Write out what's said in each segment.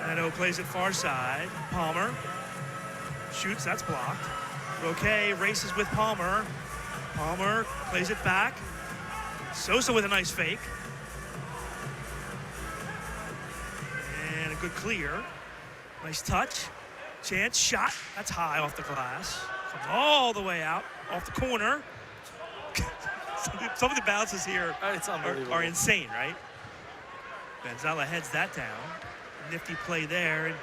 Neto plays it far side. Palmer shoots, that's blocked. Roque races with Palmer. Palmer plays it back. Sosa with a nice fake. And a good clear. Nice touch. Chance, shot. That's high off the glass. Comes all the way out, off the corner. Some of the bounces here are insane, right? Vanzella heads that down. Nifty play there, and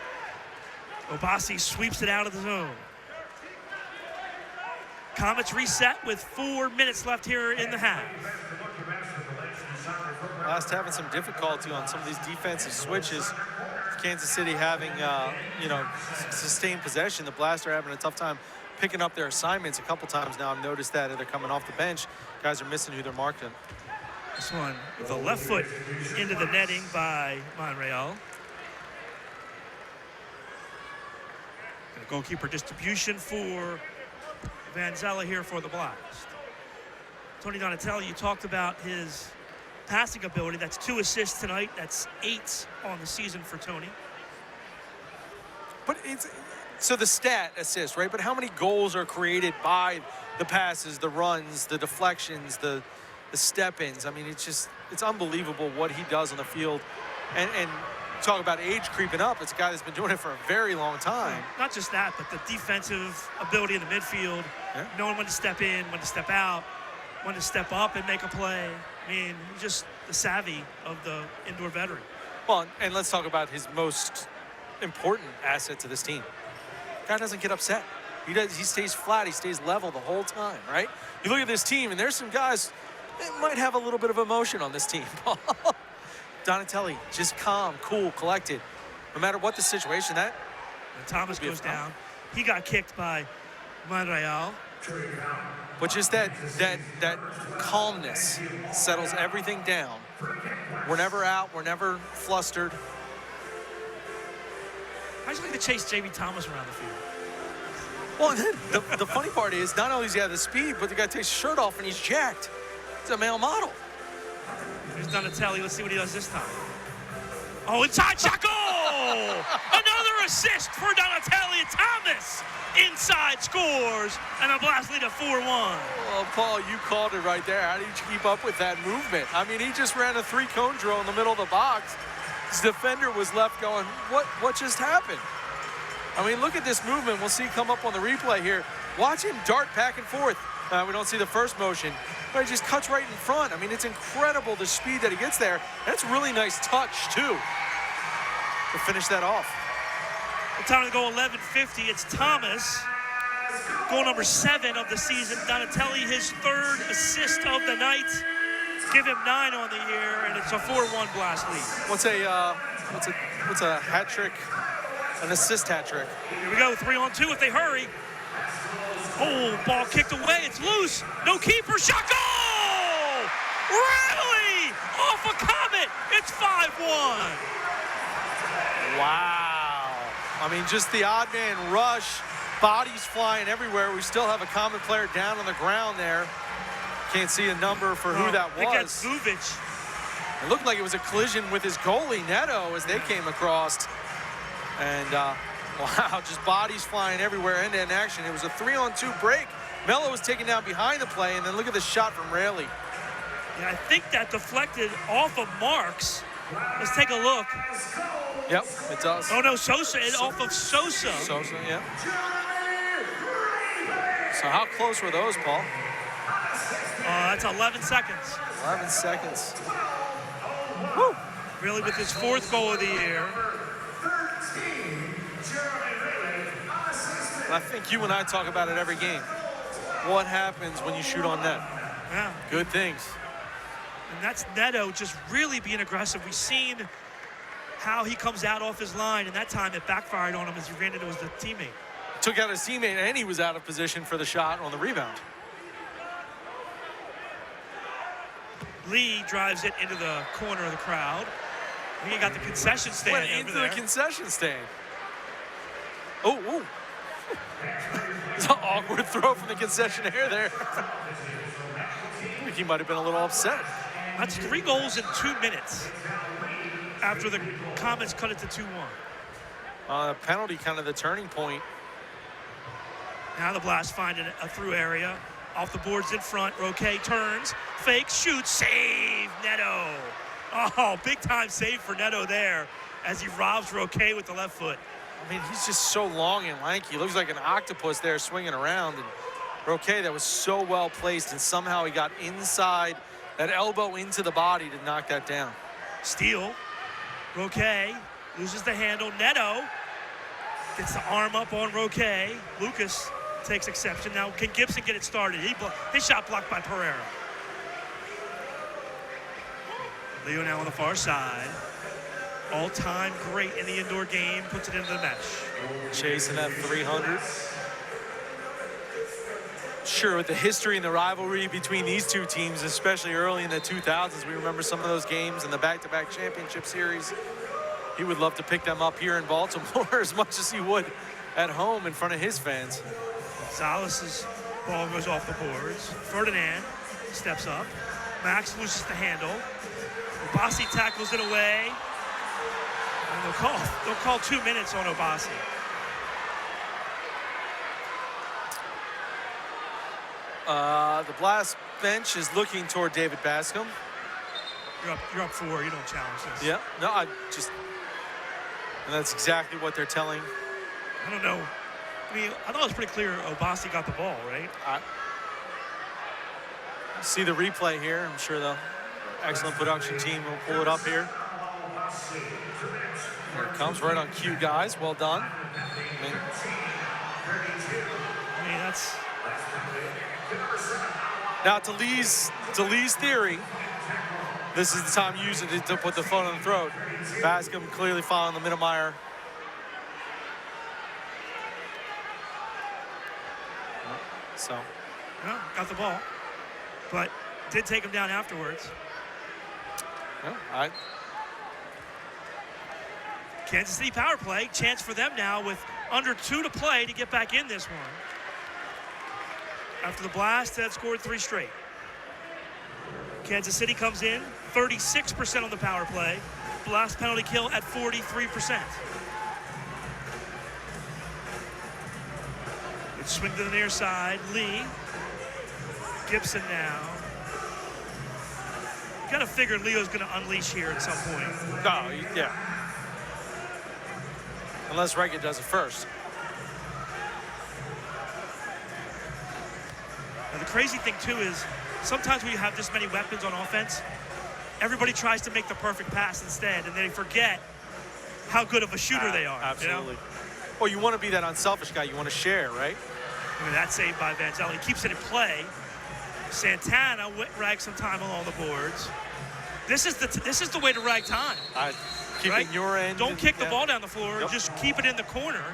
Obasi sweeps it out of the zone. Comets reset with 4 minutes left here in the half. Blast having some difficulty on some of these defensive switches. Kansas City having, sustained possession. The Blast are having a tough time picking up their assignments a couple times now. I've noticed that they're coming off the bench. Guys are missing who they're marking. This one with a left foot into the netting by Monreal. Goalkeeper distribution for Vanzella here for the Blast. Tony Donatelli, you talked about his passing ability. That's 2 assists tonight. That's 8 on the season for Tony. But so the stat assist, right? But how many goals are created by the passes, the runs, the deflections, the step-ins? I mean, it's unbelievable what he does on the field. And talk about age creeping up. It's a guy that's been doing it for a very long time. Not just that, but the defensive ability in the midfield, knowing when to step in, when to step out, when to step up and make a play. I mean, just the savvy of the indoor veteran. Well, and let's talk about his most important asset to this team. Guy doesn't get upset. He stays flat. He stays level the whole time, right? You look at this team, and there's some guys that might have a little bit of emotion on this team. Donatelli, just calm, cool, collected. No matter what the situation, and Thomas goes down. He got kicked by Monreal. But just that calmness settles everything down. We're never out. We're never flustered. I just like to chase J.B. Thomas around the field. Well, and then the funny part is not only does he have the speed, but the guy takes his shirt off and he's jacked. It's a male model. Here's Donatelli. Let's see what he does this time. Oh, inside shot goal! Another assist for Donatelli. And Thomas inside scores, and the Blast lead at 4-1. Well, Paul, you called it right there. How did you keep up with that movement? I mean, he just ran a 3-cone drill in the middle of the box. His defender was left going, what just happened? I mean, look at this movement. We'll see it come up on the replay here. Watch him dart back and forth. We don't see the first motion, but he just cuts right in front. I mean, it's incredible the speed that he gets there. That's a really nice touch, too, to finish that off. The time to go 11:50. It's Thomas. Goal number 7 of the season. Donatelli, his 3rd assist of the night. Give him 9 on the year, and it's a 4-1 Blast lead. What's a hat trick? An assist hat trick. Here we go, 3-on-2 if they hurry. Oh, ball kicked away. It's loose. No keeper. Shot goal! Really? Off a Comet. It's 5-1. Wow. I mean, just the odd man rush. Bodies flying everywhere. We still have a Comet player down on the ground there. Can't see a number for who that was. Against Vujic. It looked like it was a collision with his goalie, Neto, as they came across. And, wow, just bodies flying everywhere, end-to-end action. It was a 3-on-2 break. Mello was taken down behind the play, and then look at the shot from Raley. Yeah, I think that deflected off of Marks. Let's take a look. Yep, it does. Oh, no, Sosa, off of Sosa. Sosa, yeah. So how close were those, Paul? That's 11 seconds. 11 seconds. Woo. Really with his 4th goal of the year. I think you and I talk about it every game. What happens when you shoot on net? Yeah. Good things. And that's Neto just really being aggressive. We've seen how he comes out off his line, and that time it backfired on him as he ran into his teammate. Took out his teammate, and he was out of position for the shot on the rebound. Lee drives it into the corner of the crowd. I think he got the concession stand Went into the concession stand. Oh. It's an awkward throw from the concessionaire there. I think he might have been a little upset. That's 3 goals in 2 minutes after the Comets cut it to 2-1. Penalty kind of the turning point. Now the Blast finding a through area. Off the boards in front. Roque turns, fakes, shoots, save, Neto. Oh, big time save for Neto there as he robs Roque with the left foot. I mean, he's just so long and lanky. He looks like an octopus there swinging around. And Roque, that was so well placed, and somehow he got inside that elbow into the body to knock that down. Steal. Roque loses the handle. Neto gets the arm up on Roque. Lucas takes exception. Now, can Gibson get it started? His shot blocked by Pereira. Leo now on the far side. All-time great in the indoor game. Puts it into the mesh. Chasing that 300. Sure, with the history and the rivalry between these two teams, especially early in the 2000s, we remember some of those games in the back-to-back championship series. He would love to pick them up here in Baltimore as much as he would at home in front of his fans. Gonzalez's ball goes off the boards. Ferdinand steps up. Max loses the handle. Obasi tackles it away. And they'll call 2 minutes on Obasi. The Blast bench is looking toward David Bascom. You're up 4. You don't challenge this. Yeah. No, and that's exactly what they're telling. I don't know. I mean, I thought it was pretty clear Obasi got the ball, right? See the replay here. I'm sure the excellent production team will pull it up here. Here it comes, right on cue, guys. Well done. I mean, that's... Now, to Lee's theory, this is the time you use it to put the foot on the throat. Bascom clearly following the Mittelmeyer. So. Yeah, got the ball, but did take him down afterwards. Yeah, Kansas City power play, chance for them now with under 2 to play to get back in this one. After the Blast had scored 3 straight. Kansas City comes in, 36% on the power play. Blast penalty kill at 43%. It's swing to the near side, Lee. Gibson now. You gotta figure Leo's gonna unleash here at some point. Oh, yeah. Unless Reagan does it first. Now, the crazy thing, too, is sometimes when you have this many weapons on offense, everybody tries to make the perfect pass instead, and they forget how good of a shooter they are. Absolutely. You know? Well, you want to be that unselfish guy. You want to share, right? I mean, that saved by Vanzelli. He keeps it in play. Santana rags some time along the boards. This is the way to rag time. Keeping your end. Don't kick the ball down the floor. Yep. Just keep it in the corner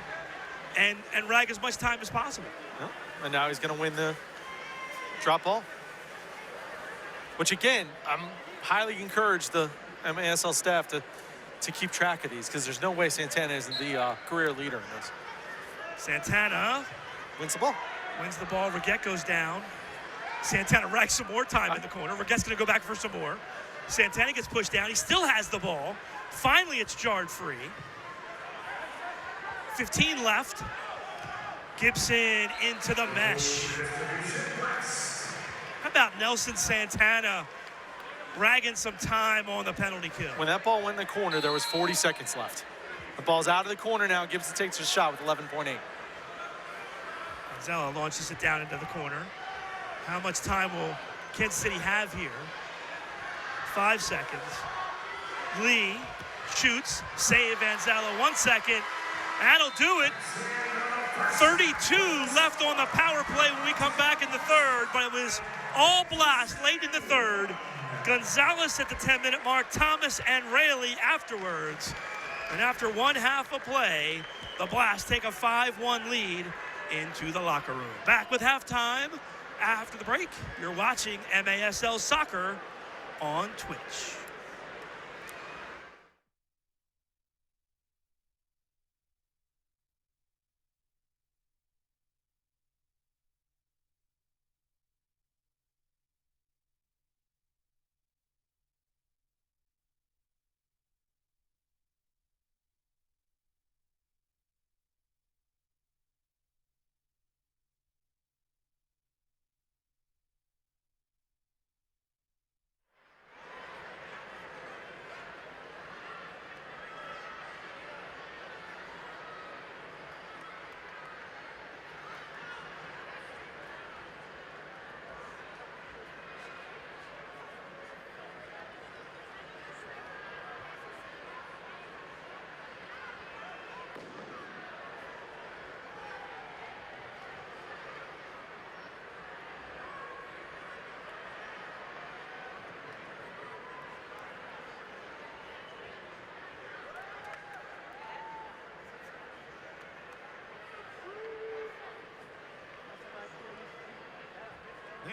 and rag as much time as possible. Yep. And now he's going to win the drop ball. Which, again, I'm highly encourage the MASL staff to keep track of these, because there's no way Santana isn't the career leader in this. Santana wins the ball. Wins the ball. Reguette goes down. Santana rags some more time in the corner. Reguette's going to go back for some more. Santana gets pushed down. He still has the ball. Finally, it's jarred free. 15 left. Gibson into the mesh. How about Nelson Santana ragging some time on the penalty kill? When that ball went in the corner, there was 40 seconds left. The ball's out of the corner now. Gibson takes a shot with 11.8. Gonzalo launches it down into the corner. How much time will Kansas City have here? 5 seconds. Lee shoots, save Vanzala, 1 second. That'll do it. 32 left on the power play when we come back in the third, but it was all Blast late in the third. Gonzalez at the 10-minute mark, Thomas and Raley afterwards. And after 1/2 of play, the Blast take a 5-1 lead into the locker room. Back with halftime after the break. You're watching MASL Soccer on Twitch.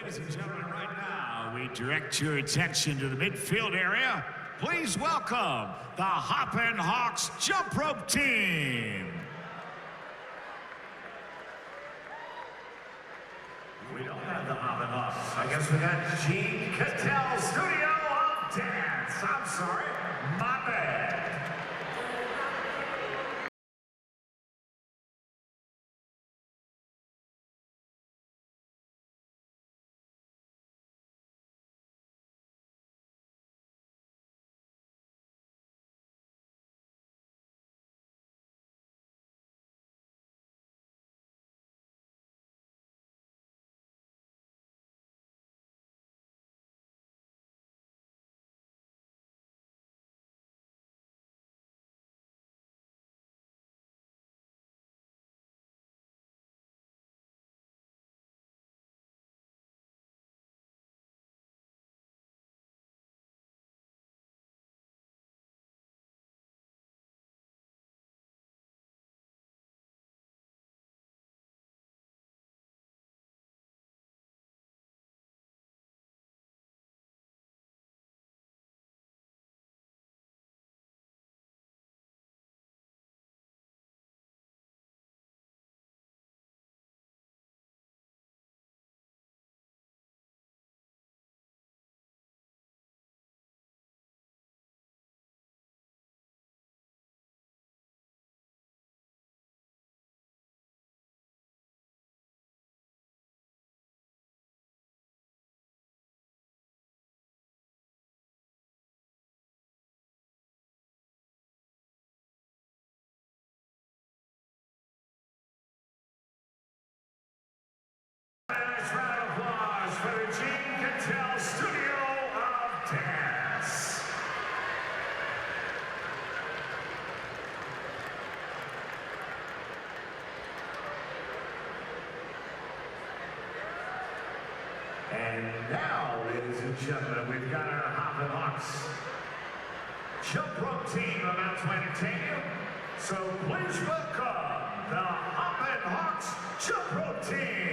Ladies and gentlemen, right now, we direct your attention to the midfield area. Please welcome the Hoppin' Hawks jump rope team. We don't have the Hoppin' Hawks. I guess we got Gene Cattell, Studio of Dance. I'm sorry, my bad. Nice round of applause for the Gene Cattell Studio of Dance. And now, ladies and gentlemen, we've got our Hoppin' Hawks jump rope team about to entertain you. So please welcome the Hoppin' Hawks jump rope team.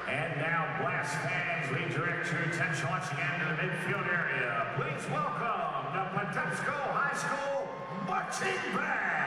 And now, Blast fans, we direct your attention once again to the midfield area. Please welcome the Patapsco High School Marching Band.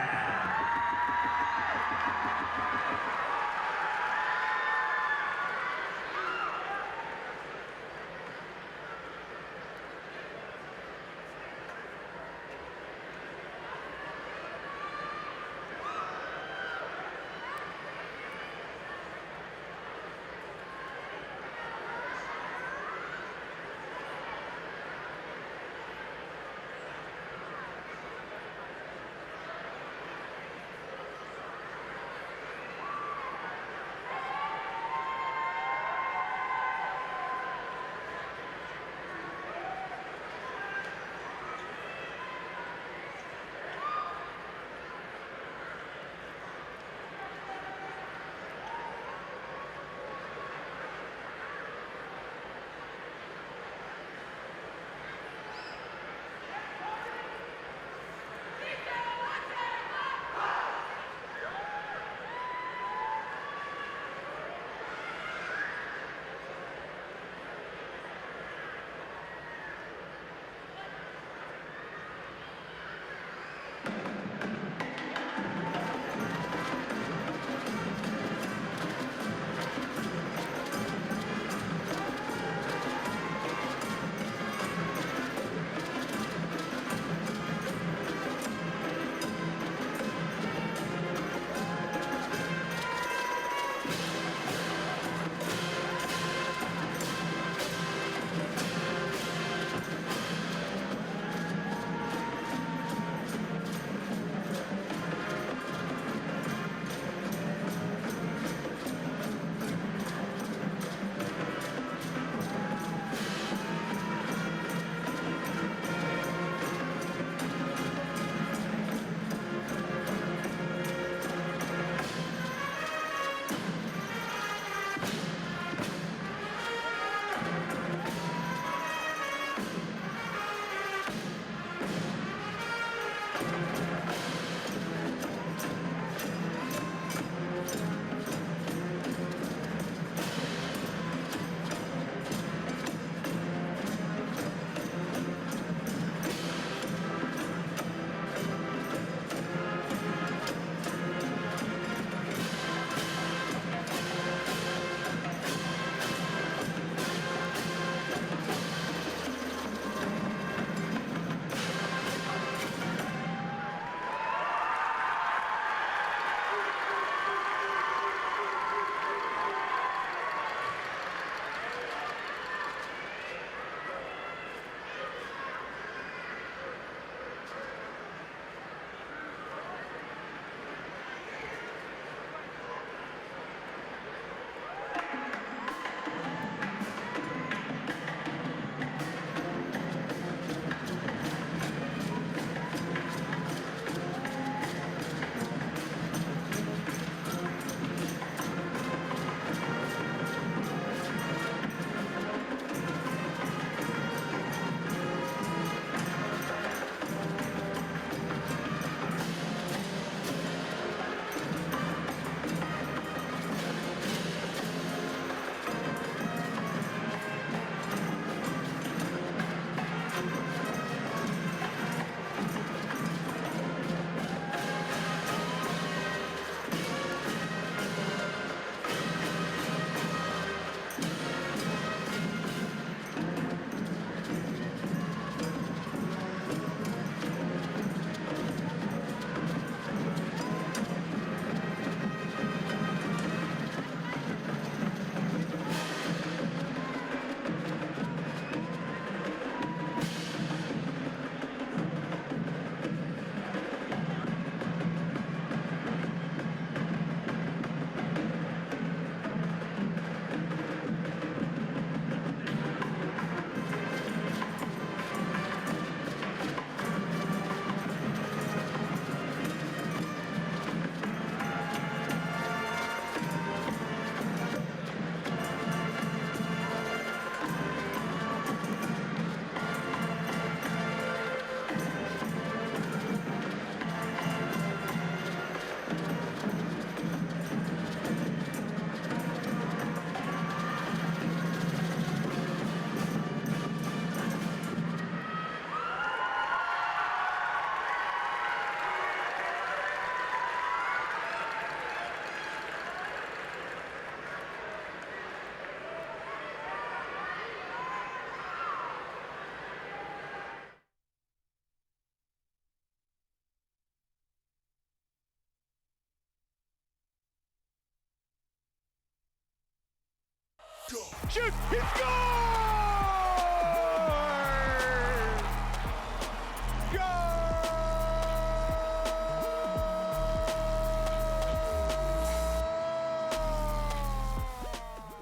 Shoot! He scores!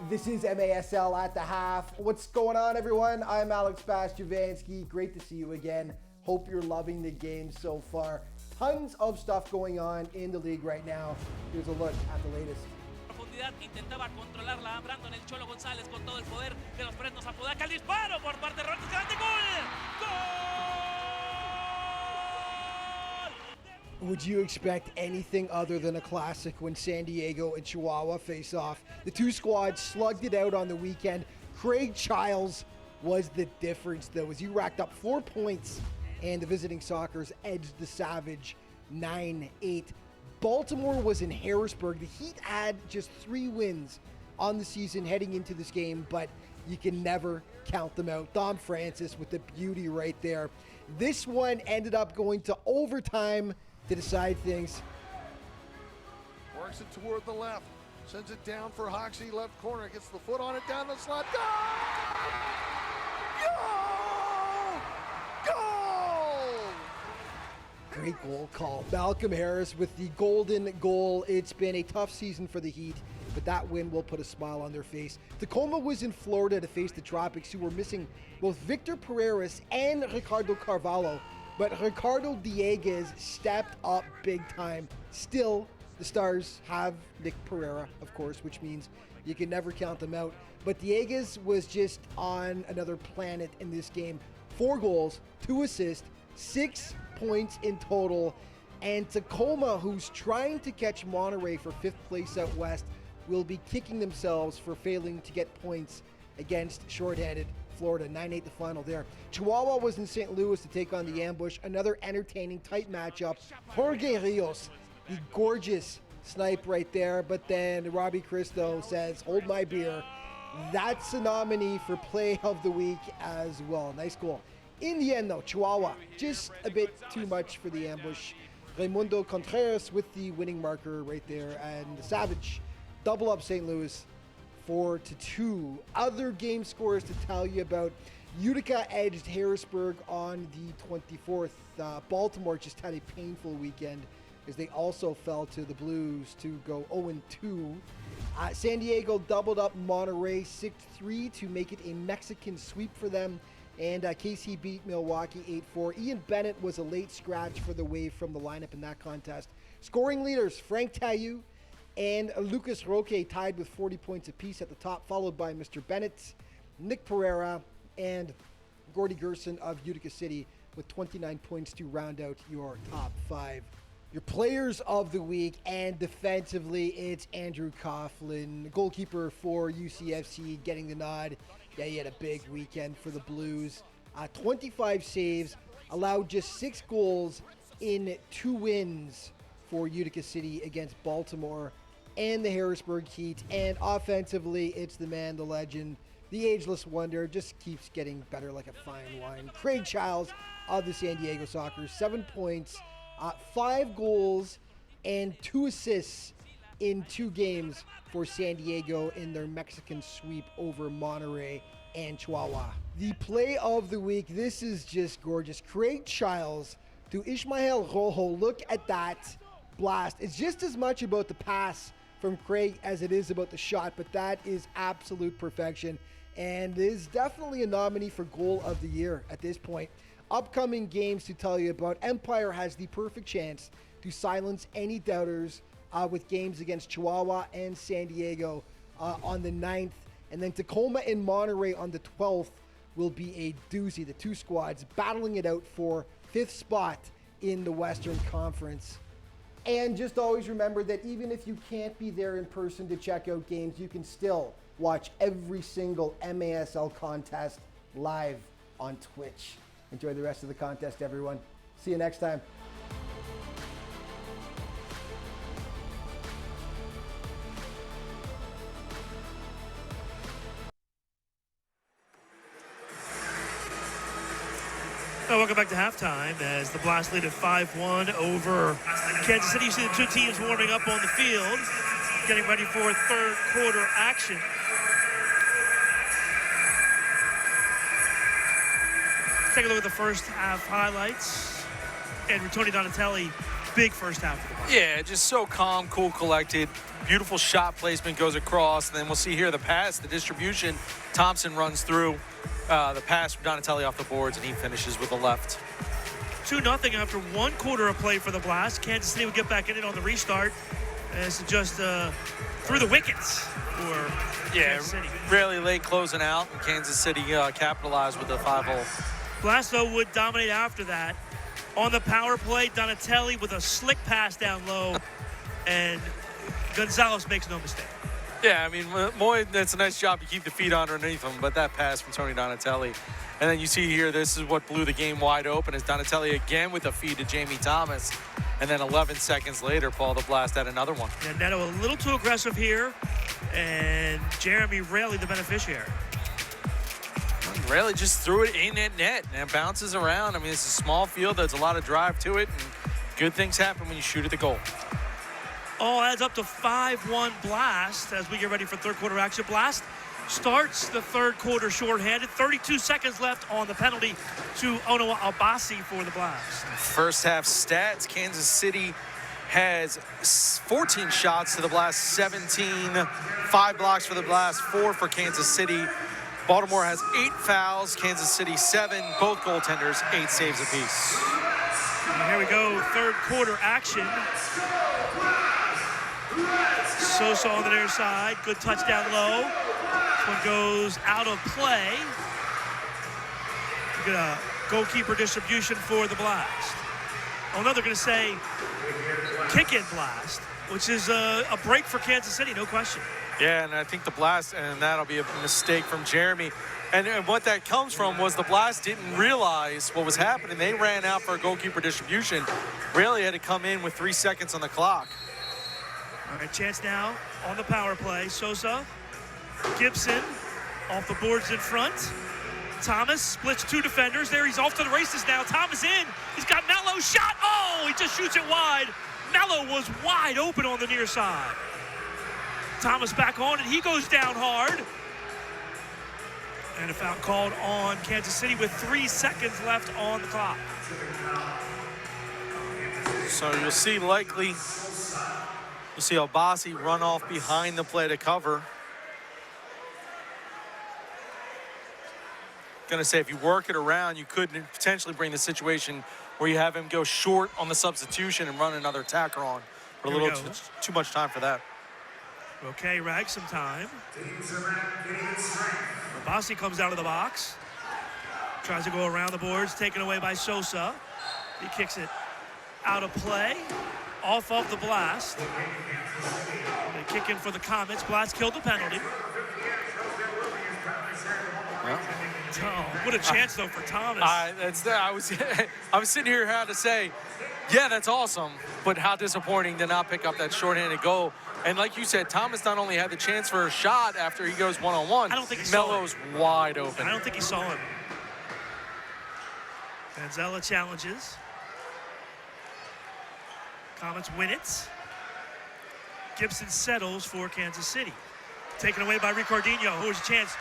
This is MASL at the half. What's going on, everyone? I'm Alex Bastiavansky. Great to see you again. Hope you're loving the game so far. Tons of stuff going on in the league right now. Here's a look at the latest. Intentaba controlarla Brandon el Cholo González con todo el poder de los Fresnos Apodaca. El disparo por parte de Roberto Escalante. ¡Gol! Would you expect anything other than a classic when San Diego and Chihuahua face off? The two squads slugged it out on the weekend. Craig Childs was the difference, though, as he racked up 4 points, and the visiting Sockers edged the Savage 9-8. Baltimore was in Harrisburg. The Heat had just 3 wins on the season heading into this game, but you can never count them out. Dom Francis with the beauty right there. This one ended up going to overtime to decide things. Works it toward the left. Sends it down for Hoxie, left corner. Gets the foot on it, down the slot. Goal! Goal! Goal! Great goal call. Malcolm Harris with the golden goal. It's been a tough season for the Heat, but that win will put a smile on their face. Tacoma was in Florida to face the Tropics, who were missing both Victor Pereiras and Ricardo Carvalho, but Ricardo Dieguez stepped up big time. Still, the Stars have Nick Pereira, of course, which means you can never count them out. But Dieguez was just on another planet in this game. 4 goals, 2 assists, 6 points in total. And Tacoma, who's trying to catch Monterey for 5th place out west, will be kicking themselves for failing to get points against shorthanded Florida. 9-8 the final there. Chihuahua was in St. Louis to take on the Ambush. Another entertaining, tight matchup. Jorge Rios, the gorgeous snipe right there. But then Robbie Christo says, hold my beer. That's a nominee for play of the week as well. Nice goal. In the end, though, Chihuahua, just a bit too much for the Ambush. Raimundo Contreras with the winning marker right there. And the Savage double up St. Louis 4-2. Other game scores to tell you about. Utica edged Harrisburg on the 24th. Baltimore just had a painful weekend as they also fell to the Blues to go 0-2. San Diego doubled up Monterey 6-3 to make it a Mexican sweep for them. And KC beat Milwaukee 8-4. Ian Bennett was a late scratch for the Wave from the lineup in that contest. Scoring leaders, Frank Taillou and Lucas Roque tied with 40 points apiece at the top, followed by Mr. Bennett, Nick Pereira, and Gordy Gerson of Utica City with 29 points to round out your top 5. Your players of the week, and defensively, it's Andrew Coughlin, goalkeeper for UCFC, getting the nod. Yeah, he had a big weekend for the Blues. 25 saves, allowed just 6 goals in 2 wins for Utica City against Baltimore and the Harrisburg Heat. And offensively, it's the man, the legend, the ageless wonder, just keeps getting better like a fine wine. Craig Childs of the San Diego Sockers, 7 points, 5 goals, and 2 assists in 2 games for San Diego in their Mexican sweep over Monterey and Chihuahua. The play of the week, this is just gorgeous. Craig Childs to Ismael Rojo. Look at that blast. It's just as much about the pass from Craig as it is about the shot, but that is absolute perfection and is definitely a nominee for goal of the year at this point. Upcoming games to tell you about. Empire has the perfect chance to silence any doubters with games against Chihuahua and San Diego on the 9th, and then Tacoma and Monterey on the 12th will be a doozy. The 2 squads battling it out for 5th spot in the Western Conference. And just always remember that even if you can't be there in person to check out games, you can still watch every single MASL contest live on Twitch. Enjoy the rest of the contest, everyone. See you next time. Welcome back to halftime as the Blast lead at 5-1 over Kansas City. You see the 2 teams warming up on the field, getting ready for 3rd quarter action. take a look at the first half highlights. And Tony Donatelli, big first half of the ball. Yeah, just so calm, cool, collected. Beautiful shot placement goes across. And then we'll see here the pass, the distribution. Thompson runs through the pass from Donatelli off the boards, and he finishes with the left. 2-0 after 1 quarter of play for the Blast. Kansas City would get back in it on the restart. And it's just through the wickets for Kansas City. Really late closing out, and Kansas City capitalized with the 5-hole. Blast, though, would dominate after that. On the power play, Donatelli with a slick pass down low, and Gonzalez makes no mistake. Yeah, I mean, Moy, that's a nice job to keep the feet underneath him, but that pass from Tony Donatelli. And then you see here, this is what blew the game wide open, is Donatelli again with a feed to Jamie Thomas. And then 11 seconds later, Paul the Blast had another one. Yeah, Neto a little too aggressive here, and Jeremy Raley the beneficiary. Raley just threw it in at net and bounces around. I mean, it's a small field. There's a lot of drive to it, and good things happen when you shoot at the goal. All adds up to 5-1 Blast as we get ready for third quarter action. Blast starts the third quarter shorthanded. 32 seconds left on the penalty to Ono Abasi for the Blast. First half stats, Kansas City has 14 shots to the Blast, 17. 5 blocks for the Blast, 4 for Kansas City. Baltimore has 8 fouls, Kansas City 7. Both goaltenders 8 saves apiece. And here we go, third quarter action. Sosa on the near side, good touchdown low. This one goes out of play. We get a goalkeeper distribution for the Blast. Oh no, they're going to say kick-in Blast, which is a break for Kansas City, no question. Yeah, and I think the Blast, and that'll be a mistake from Jeremy. And what that comes from was the Blast didn't realize what was happening. They ran out for a goalkeeper distribution. Really had to come in with 3 seconds on the clock. All right, chance now on the power play. Sosa, Gibson, off the boards in front. Thomas splits 2 defenders there. He's off to the races now. Thomas in. He's got Mello shot. Oh, he just shoots it wide. Mello was wide open on the near side. Thomas back on, and he goes down hard. And a foul called on Kansas City with 3 seconds left on the clock. So you'll see likely, you'll see Abasi run off behind the play to cover. Gonna say if you work it around, you could potentially bring the situation where you have him go short on the substitution and run another attacker on. But a little too much time for that. Okay, Rag, some time. Abasi comes out of the box. Tries to go around the boards, taken away by Sosa. He kicks it out of play, off of the Blast. They kick in for the Comets. Blast killed the penalty. Oh, what a chance, though, for Thomas. I was sitting here how to say, yeah, that's awesome, but how disappointing to not pick up that shorthanded goal. And like you said, Thomas not only had the chance for a shot after he goes one-on-one, I don't think he saw Mello's wide open. I don't think he saw him. Manzella challenges. Comets win it. Gibson settles for Kansas City. Taken away by Ricardinho. Who has a chance?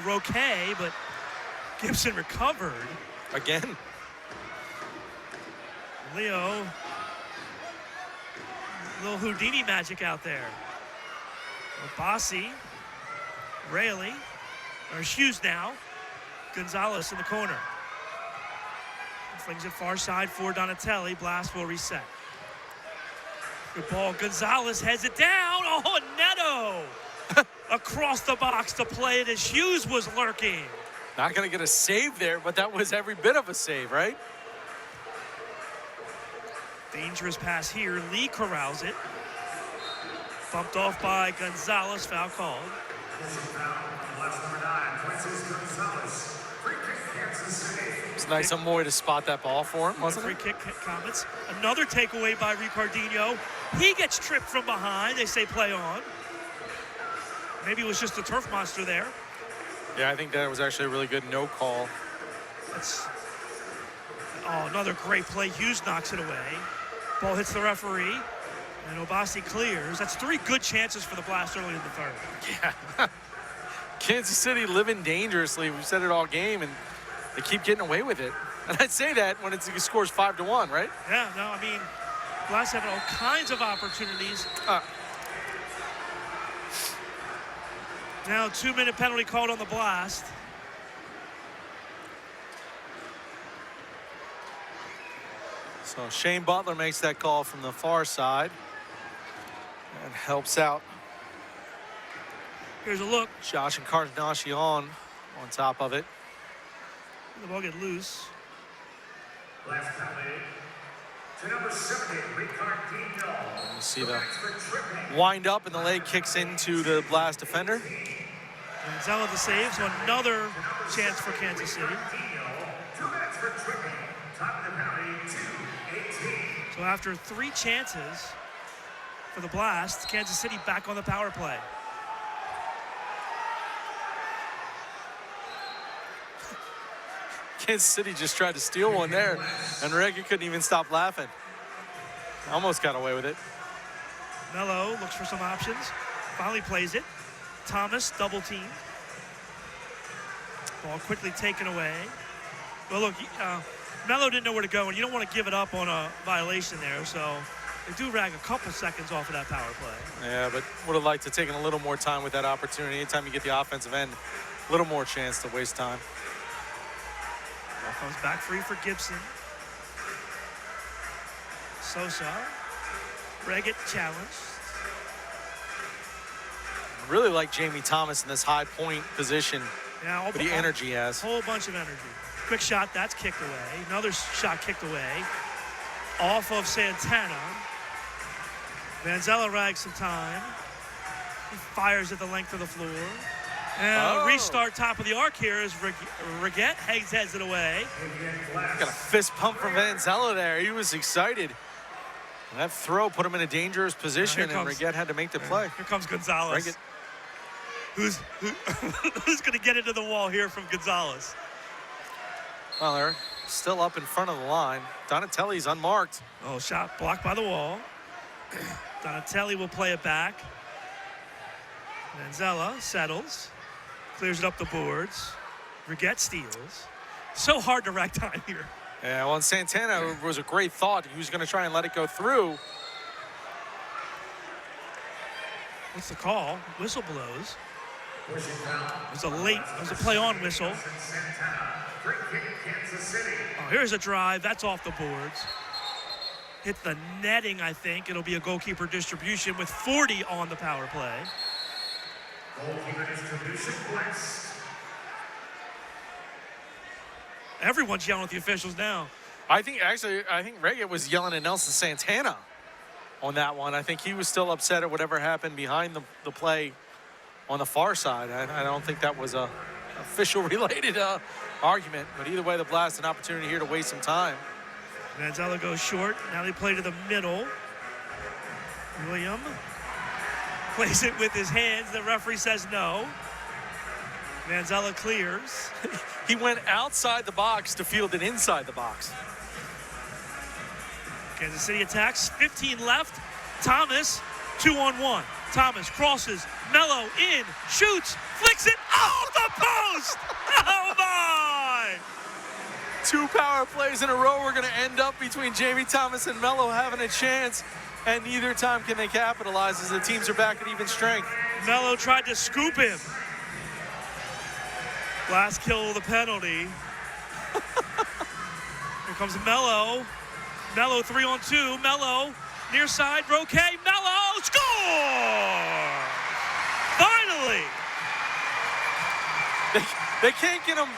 Roque, but Gibson recovered. Again. Leo. Little Houdini magic out there. Abasi. Raley. Or Hughes now. Gonzalez in the corner. Flings it far side for Donatelli. Blast will reset. Good ball. Gonzalez heads it down. Oh, Neto! Across the box to play it as Hughes was lurking. Not going to get a save there, but that was every bit of a save, right? Dangerous pass here. Lee corrals it. Bumped off by Gonzalez. Foul called. It's nice of Moy to spot that ball for him, wasn't Free it? kick, Comets. Another takeaway by Ricardinho. He gets tripped from behind. They say play on. Maybe it was just a turf monster there. Yeah, I think that was actually a really good no call. Another great play. Hughes knocks it away. Ball hits the referee, and Abasi clears. That's 3 good chances for the Blast early in the third. Yeah. Kansas City living dangerously. We've said it all game, and they keep getting away with it. And I'd say that when it scores 5-1, right? Yeah, no, I mean, Blast having all kinds of opportunities. Now 2-minute penalty called on the Blast. So Shane Butler makes that call from the far side and helps out Here's a look. Josh and Encarnacion on top of it. The ball get loose. Last penalty to number 70, Ricardinho. You see the wind up and the leg kicks into the Blast defender. And Zella the save, so another chance for Kansas City. 2 minutes for tripping. Top of the penalty, 2-18. So after 3 chances for the Blast, Kansas City back on the power play. Kansas City just tried to steal one there, and Reggie couldn't even stop laughing. Almost got away with it. Melo looks for some options. Finally plays it. Thomas double team. Ball quickly taken away. Well, look, Melo didn't know where to go, and you don't want to give it up on a violation there, so they do rag a couple seconds off of that power play. Yeah, but would have liked to take a little more time with that opportunity. Anytime you get the offensive end, a little more chance to waste time. Ball comes back free for Gibson. Sosa. Reggett challenged. Really like Jamie Thomas in this high point position. Yeah, with the energy he has. Whole bunch of energy. Quick shot, that's kicked away. Another shot kicked away. Off of Santana. Manzella rags some time. He fires at the length of the floor. And restart top of the arc here as Reggett heads it away. Got a fist pump from Manzella there. He was excited. And that throw put him in a dangerous position, and Reggett had to make the play. Here comes Gonzalez. Reggett. Who's going to get into the wall here from Gonzalez? Well, they're still up in front of the line. Donatelli's unmarked. Oh, shot blocked by the wall. Donatelli will play it back. Manzella settles, clears it up the boards. Reggett steals. So hard to rack time here. Yeah, well, and Santana was a great thought. He was going to try and let it go through. What's the call? Whistle blows. It was a play-on whistle. Oh, here's a drive. That's off the boards. Hit the netting, I think. It'll be a goalkeeper distribution with 40 on the power play. Goalkeeper distribution, West. Everyone's yelling at the officials now. I think Reggett was yelling at Nelson Santana on that one. I think he was still upset at whatever happened behind the play on the far side. I don't think that was a official-related argument. But either way, the Blast an opportunity here to waste some time. Manzella goes short. Now they play to the middle. William plays it with his hands. The referee says no. Manzella clears. He went outside the box to field it inside the box. Kansas City attacks. 15 left. Thomas, 2-on-1. Thomas crosses. Melo in. Shoots. Flicks it off the post. Oh, my. 2 power plays in a row are going to end up between Jamie Thomas and Melo having a chance, and neither time can they capitalize as the teams are back at even strength. Melo tried to scoop him. Last kill of the penalty. Here comes Melo. Melo 3-on-2. Melo near side. Roquet. Melo score! Finally! They can't get him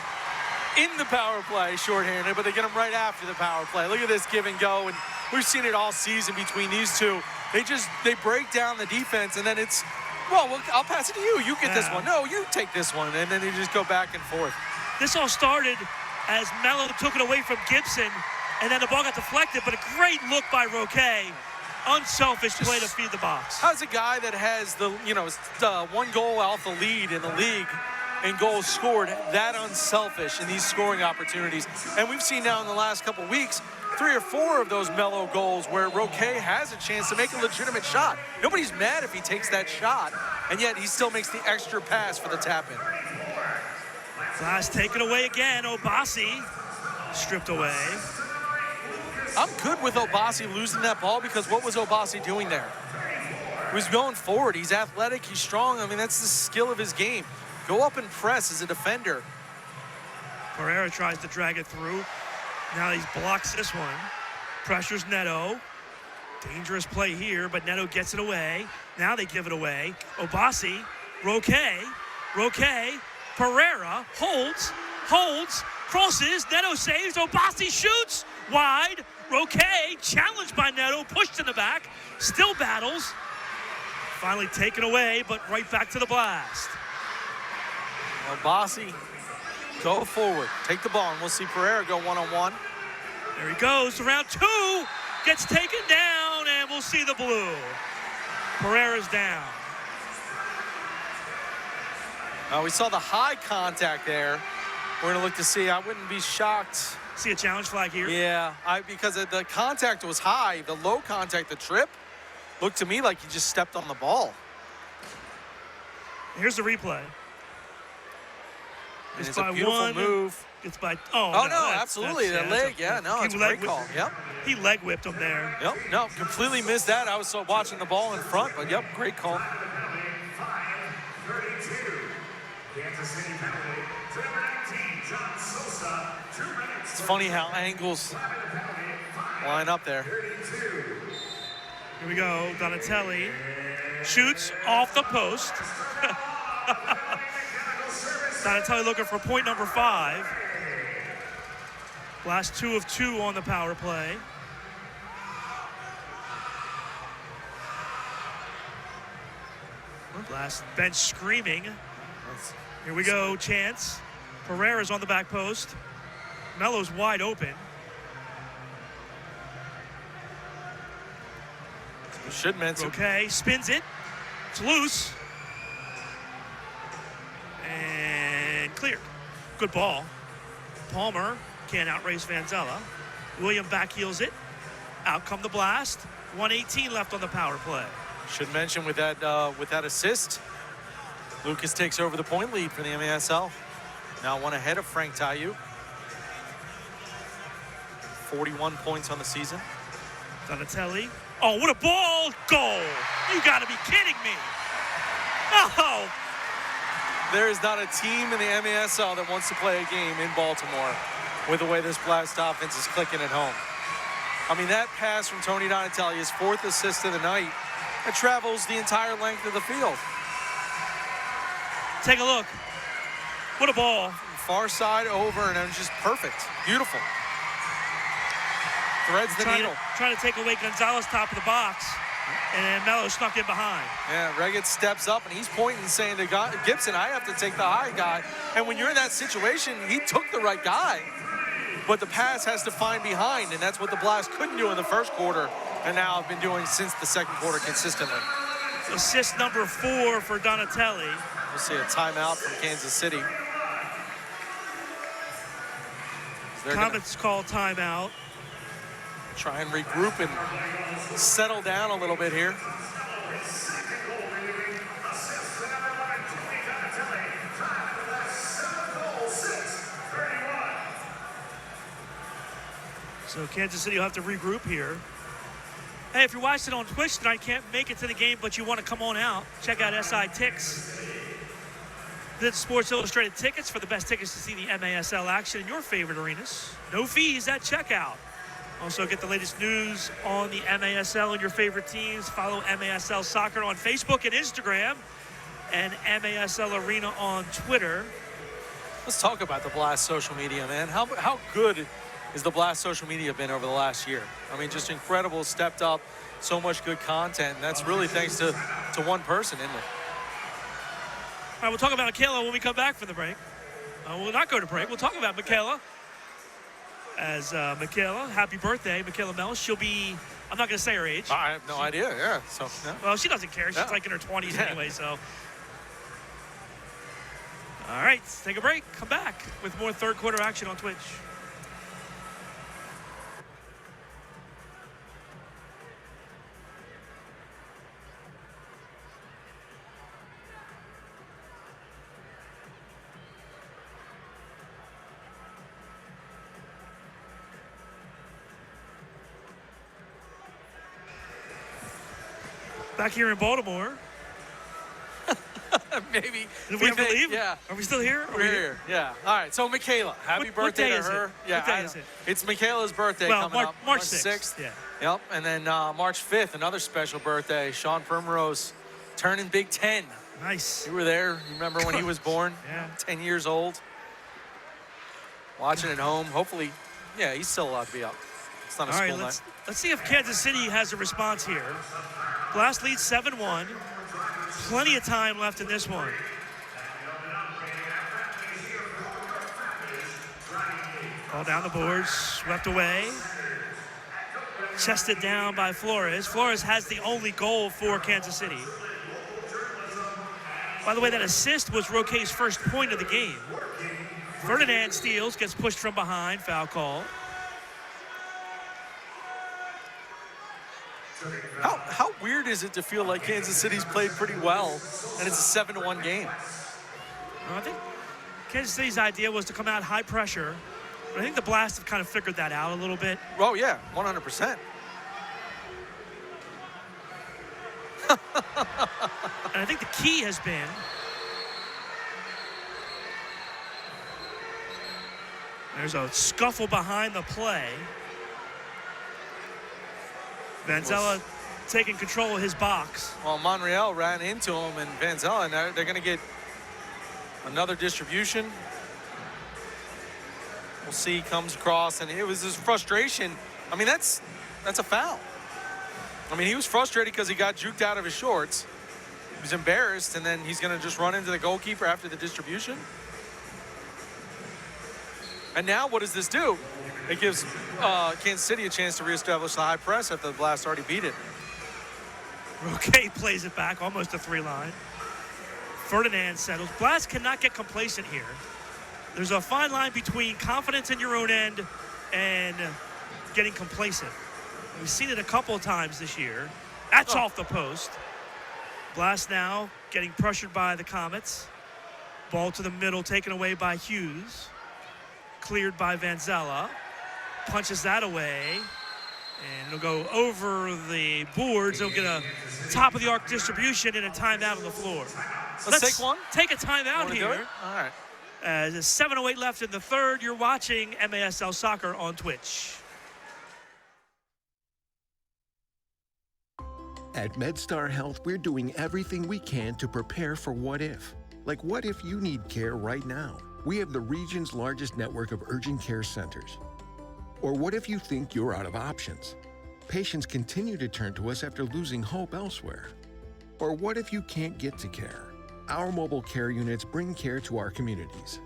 in the power play shorthanded, but they get him right after the power play. Look at this give and go, and we've seen it all season between these two. They break down the defense, and then it's, well, I'll pass it to you. You get this one. No, you take this one, and then they just go back and forth. This all started as Melo took it away from Gibson, and then the ball got deflected, but a great look by Roquet. Unselfish play to feed the box. How's a guy that has the 1 goal alpha lead in the league and goals scored that unselfish in these scoring opportunities? And we've seen now in the last couple weeks 3 or 4 of those Melo goals where Roquet has a chance to make a legitimate shot. Nobody's mad if he takes that shot, and yet he still makes the extra pass for the tap-in. Glass taken away again. Obasi stripped away. I'm good with Obasi losing that ball because what was Obasi doing there? He was going forward. He's athletic. He's strong. I mean, that's the skill of his game. Go up and press as a defender. Pereira tries to drag it through. Now he blocks this one. Pressures Neto. Dangerous play here, but Neto gets it away. Now they give it away. Obasi, Roque, Pereira holds, crosses. Neto saves. Obasi shoots wide. Roque challenged by Neto, pushed in the back, still battles. Finally taken away, but right back to the Blast. Obasi, go forward, take the ball, and we'll see Pereira go one-on-one. There he goes, round two, gets taken down, and we'll see the blue. Pereira's down. We saw the high contact there. We're gonna look to see. I wouldn't be shocked. See a challenge flag here? Yeah, because the contact was high. The low contact, the trip, looked to me like he just stepped on the ball. Here's the replay. It's a beautiful move. It's by, absolutely, the leg, it's a great call. Yep. He leg whipped him there. Yep, no, completely missed that. I was so watching the ball in front, but yep, great call. 5:32. Kansas City penalty. Number 19, John Sosa. 2 minutes. It's funny how angles line up there. Here we go, Donatelli shoots off the post. Donatelli looking for point number 5. Last 2 of 2 on the power play. Last bench screaming. Here we go, chance. Pereira's on the back post. Melo's wide open. Should mention. Okay, spins it. It's loose. And cleared. Good ball. Palmer can't outrace Vanzella. William backheels it. Out come the Blast. 1:18 left on the power play. Should mention with that assist, Lucas takes over the point lead for the MASL. Now one ahead of Frank Tayu. 41 points on the season. Donatelli. Oh, what a ball! Goal! You gotta be kidding me! Oh! There is not a team in the MASL that wants to play a game in Baltimore with the way this Blast offense is clicking at home. I mean, that pass from Tony Donatelli, his 4th assist of the night, it travels the entire length of the field. Take a look. What a ball. Far side over, and it was just perfect. Beautiful. Threads the needle. Trying to take away Gonzalez top of the box, and then Melo snuck in behind. Yeah, Reggett steps up, and he's pointing, saying to Gibson, I have to take the high guy. And when you're in that situation, he took the right guy, but the pass has to find behind, and that's what the Blast couldn't do in the first quarter, and now have been doing since the second quarter consistently. Assist number 4 for Donatelli. We'll see a timeout from Kansas City. Comets call timeout. Try and regroup and settle down a little bit here. So Kansas City will have to regroup here. Hey, if you're watching on Twitch tonight, can't make it to the game, but you want to come on out, check out SI Tix. Visit Sports Illustrated tickets for the best tickets to see the MASL action in your favorite arenas. No fees at checkout. Also, get the latest news on the MASL and your favorite teams. Follow MASL Soccer on Facebook and Instagram, and MASL Arena on Twitter. Let's talk about the Blast social media, man. How good has the Blast social media been over the last year? I mean, just incredible, stepped up, so much good content. And that's really thanks to one person, isn't it? All right, we'll talk about Michaela when we come back from the break. We'll not go to break. We'll talk about Michaela. As Michaela, happy birthday, Michaela Mel. She'll be, I'm not going to say her age. I have no idea, yeah. So, yeah. Well, she doesn't care. She's like in her 20s anyway, so. All right, let's take a break. Come back with more third quarter action on Twitch. Back here in Baltimore. Maybe. Did we have to leave? Yeah. Are we still here? We're here. Yeah. All right. So Michaela, happy What birthday day to is it? her. Yeah. What day is it? It's Michaela's birthday Well, coming up. March 6th. Yeah. Yep. And then March 5th, another special birthday. Sean Primrose turning Big 10. Nice. You were there. You remember when he was born? Yeah. 10 years old. Watching at home. Hopefully, yeah, he's still allowed to be up. It's not a All school right, night. let's see if Kansas City has a response here. Blast leads 7-1. Plenty of time left in this one. Ball down the boards, swept away. Chested down by Flores. Flores has the only goal for Kansas City. By the way, that assist was Roque's first point of the game. Ferdinand steals, gets pushed from behind, foul call. How weird is it to feel like Kansas City's played pretty well and it's a 7-1 game? I think Kansas City's idea was to come out high pressure. But I think the Blast have kind of figured that out a little bit. Oh, yeah, 100%. And I think the key has been there's a scuffle behind the play. Vanzella taking control of his box. Well, Monreal ran into him, and Vanzella, and they're going to get another distribution. We'll see, comes across, and it was his frustration. I mean, that's a foul. I mean, he was frustrated because he got juked out of his shorts. He was embarrassed, and then he's going to just run into the goalkeeper after the distribution. And now what does this do? It gives Kansas City a chance to reestablish the high press after the Blast already beat it. Roque plays it back, almost a 3-line. Ferdinand settles. Blast cannot get complacent here. There's a fine line between confidence in your own end and getting complacent. We've seen it a couple of times this year. That's off the post. Blast now getting pressured by the Comets. Ball to the middle, taken away by Hughes. Cleared by Vanzella. Punches that away. And it'll go over the boards. They'll get a top of the arc distribution and a timeout on the floor. Let's take one. Take a timeout here. All right. There's 7:08 left in the third. You're watching MASL Soccer on Twitch. At MedStar Health, we're doing everything we can to prepare for what if. Like, what if you need care right now? We have the region's largest network of urgent care centers. Or what if you think you're out of options? Patients continue to turn to us after losing hope elsewhere. Or what if you can't get to care? Our mobile care units bring care to our communities.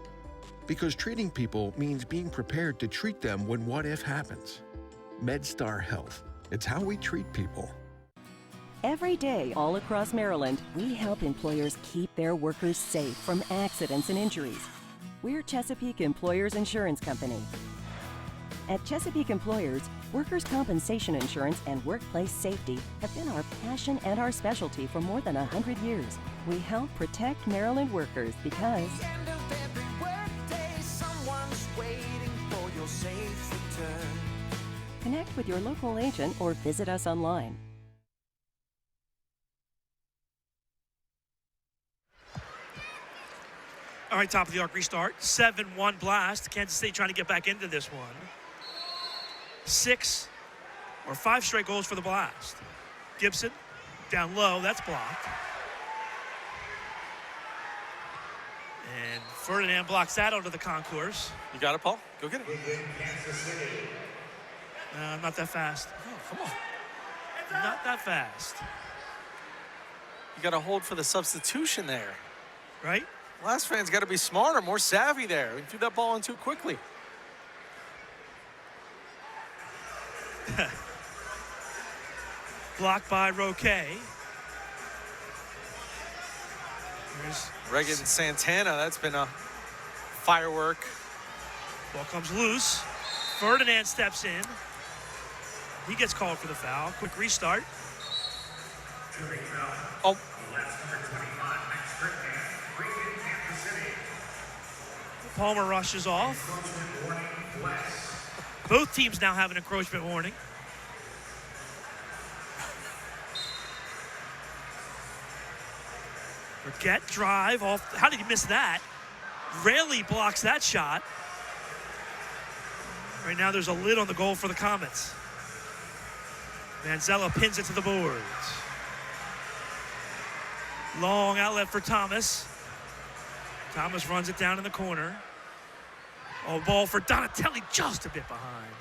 Because treating people means being prepared to treat them when what if happens. MedStar Health. It's how we treat people. Every day, all across Maryland, we help employers keep their workers safe from accidents and injuries. We're Chesapeake Employers Insurance Company. At Chesapeake Employers, workers' compensation insurance and workplace safety have been our passion and our specialty for more than 100 years. We help protect Maryland workers because connect with your local agent or visit us online. All right, top of the arc restart. 7-1 Blast. Kansas City trying to get back into this one. 5 straight goals for the Blast. Gibson down low. That's blocked. And Ferdinand blocks that onto the concourse. You got it, Paul? Go get it. Not that fast. Oh, come on. Not that fast. You got to hold for the substitution there. Right? Blast fans got to be smarter, more savvy there. We threw that ball in too quickly. Blocked by Roque. There's Regan Santana, that's been a firework. Ball comes loose. Ferdinand steps in. He gets called for the foul. Quick restart. Oh. Palmer rushes off. Both teams now have an encroachment warning. Forget drive off. How did he miss that? Rarely blocks that shot. Right now there's a lid on the goal for the Comets. Manzella pins it to the boards. Long outlet for Thomas. Thomas runs it down in the corner. Oh, ball for Donatelli, just a bit behind.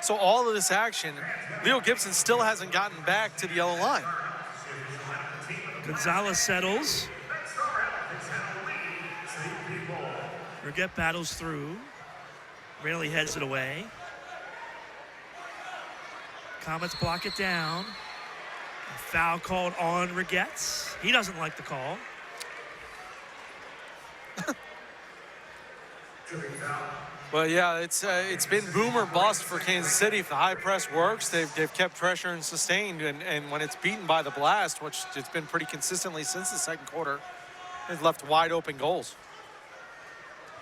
So all of this action, Leo Gibson still hasn't gotten back to the yellow line. Gonzalez settles. Reguette battles through. Rarely heads it away. Comets block it down. A foul called on Reguette. He doesn't like the call. Well, yeah, it's been boom or bust for Kansas City. If the high press works, they've kept pressure and sustained. And when it's beaten by the blast, which it's been pretty consistently since the second quarter, it's left wide open goals.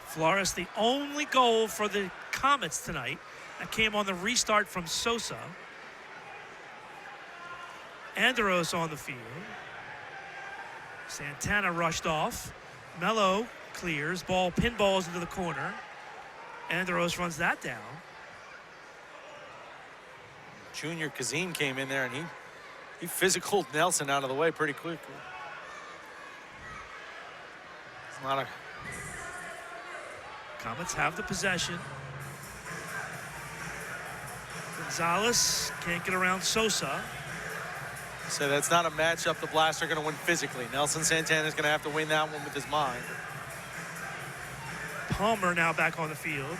Flores, the only goal for the Comets tonight, that came on the restart from Sosa. Andros on the field. Santana rushed off. Mello clears. Ball pinballs into the corner. Andros runs that down. Junior Kazim came in there and he physicaled Nelson out of the way pretty quickly. It's not a... Comets have the possession. Gonzalez can't get around Sosa. So that's not a matchup the Blast are going to win physically. Nelson Santana is going to have to win that one with his mind. Palmer now back on the field.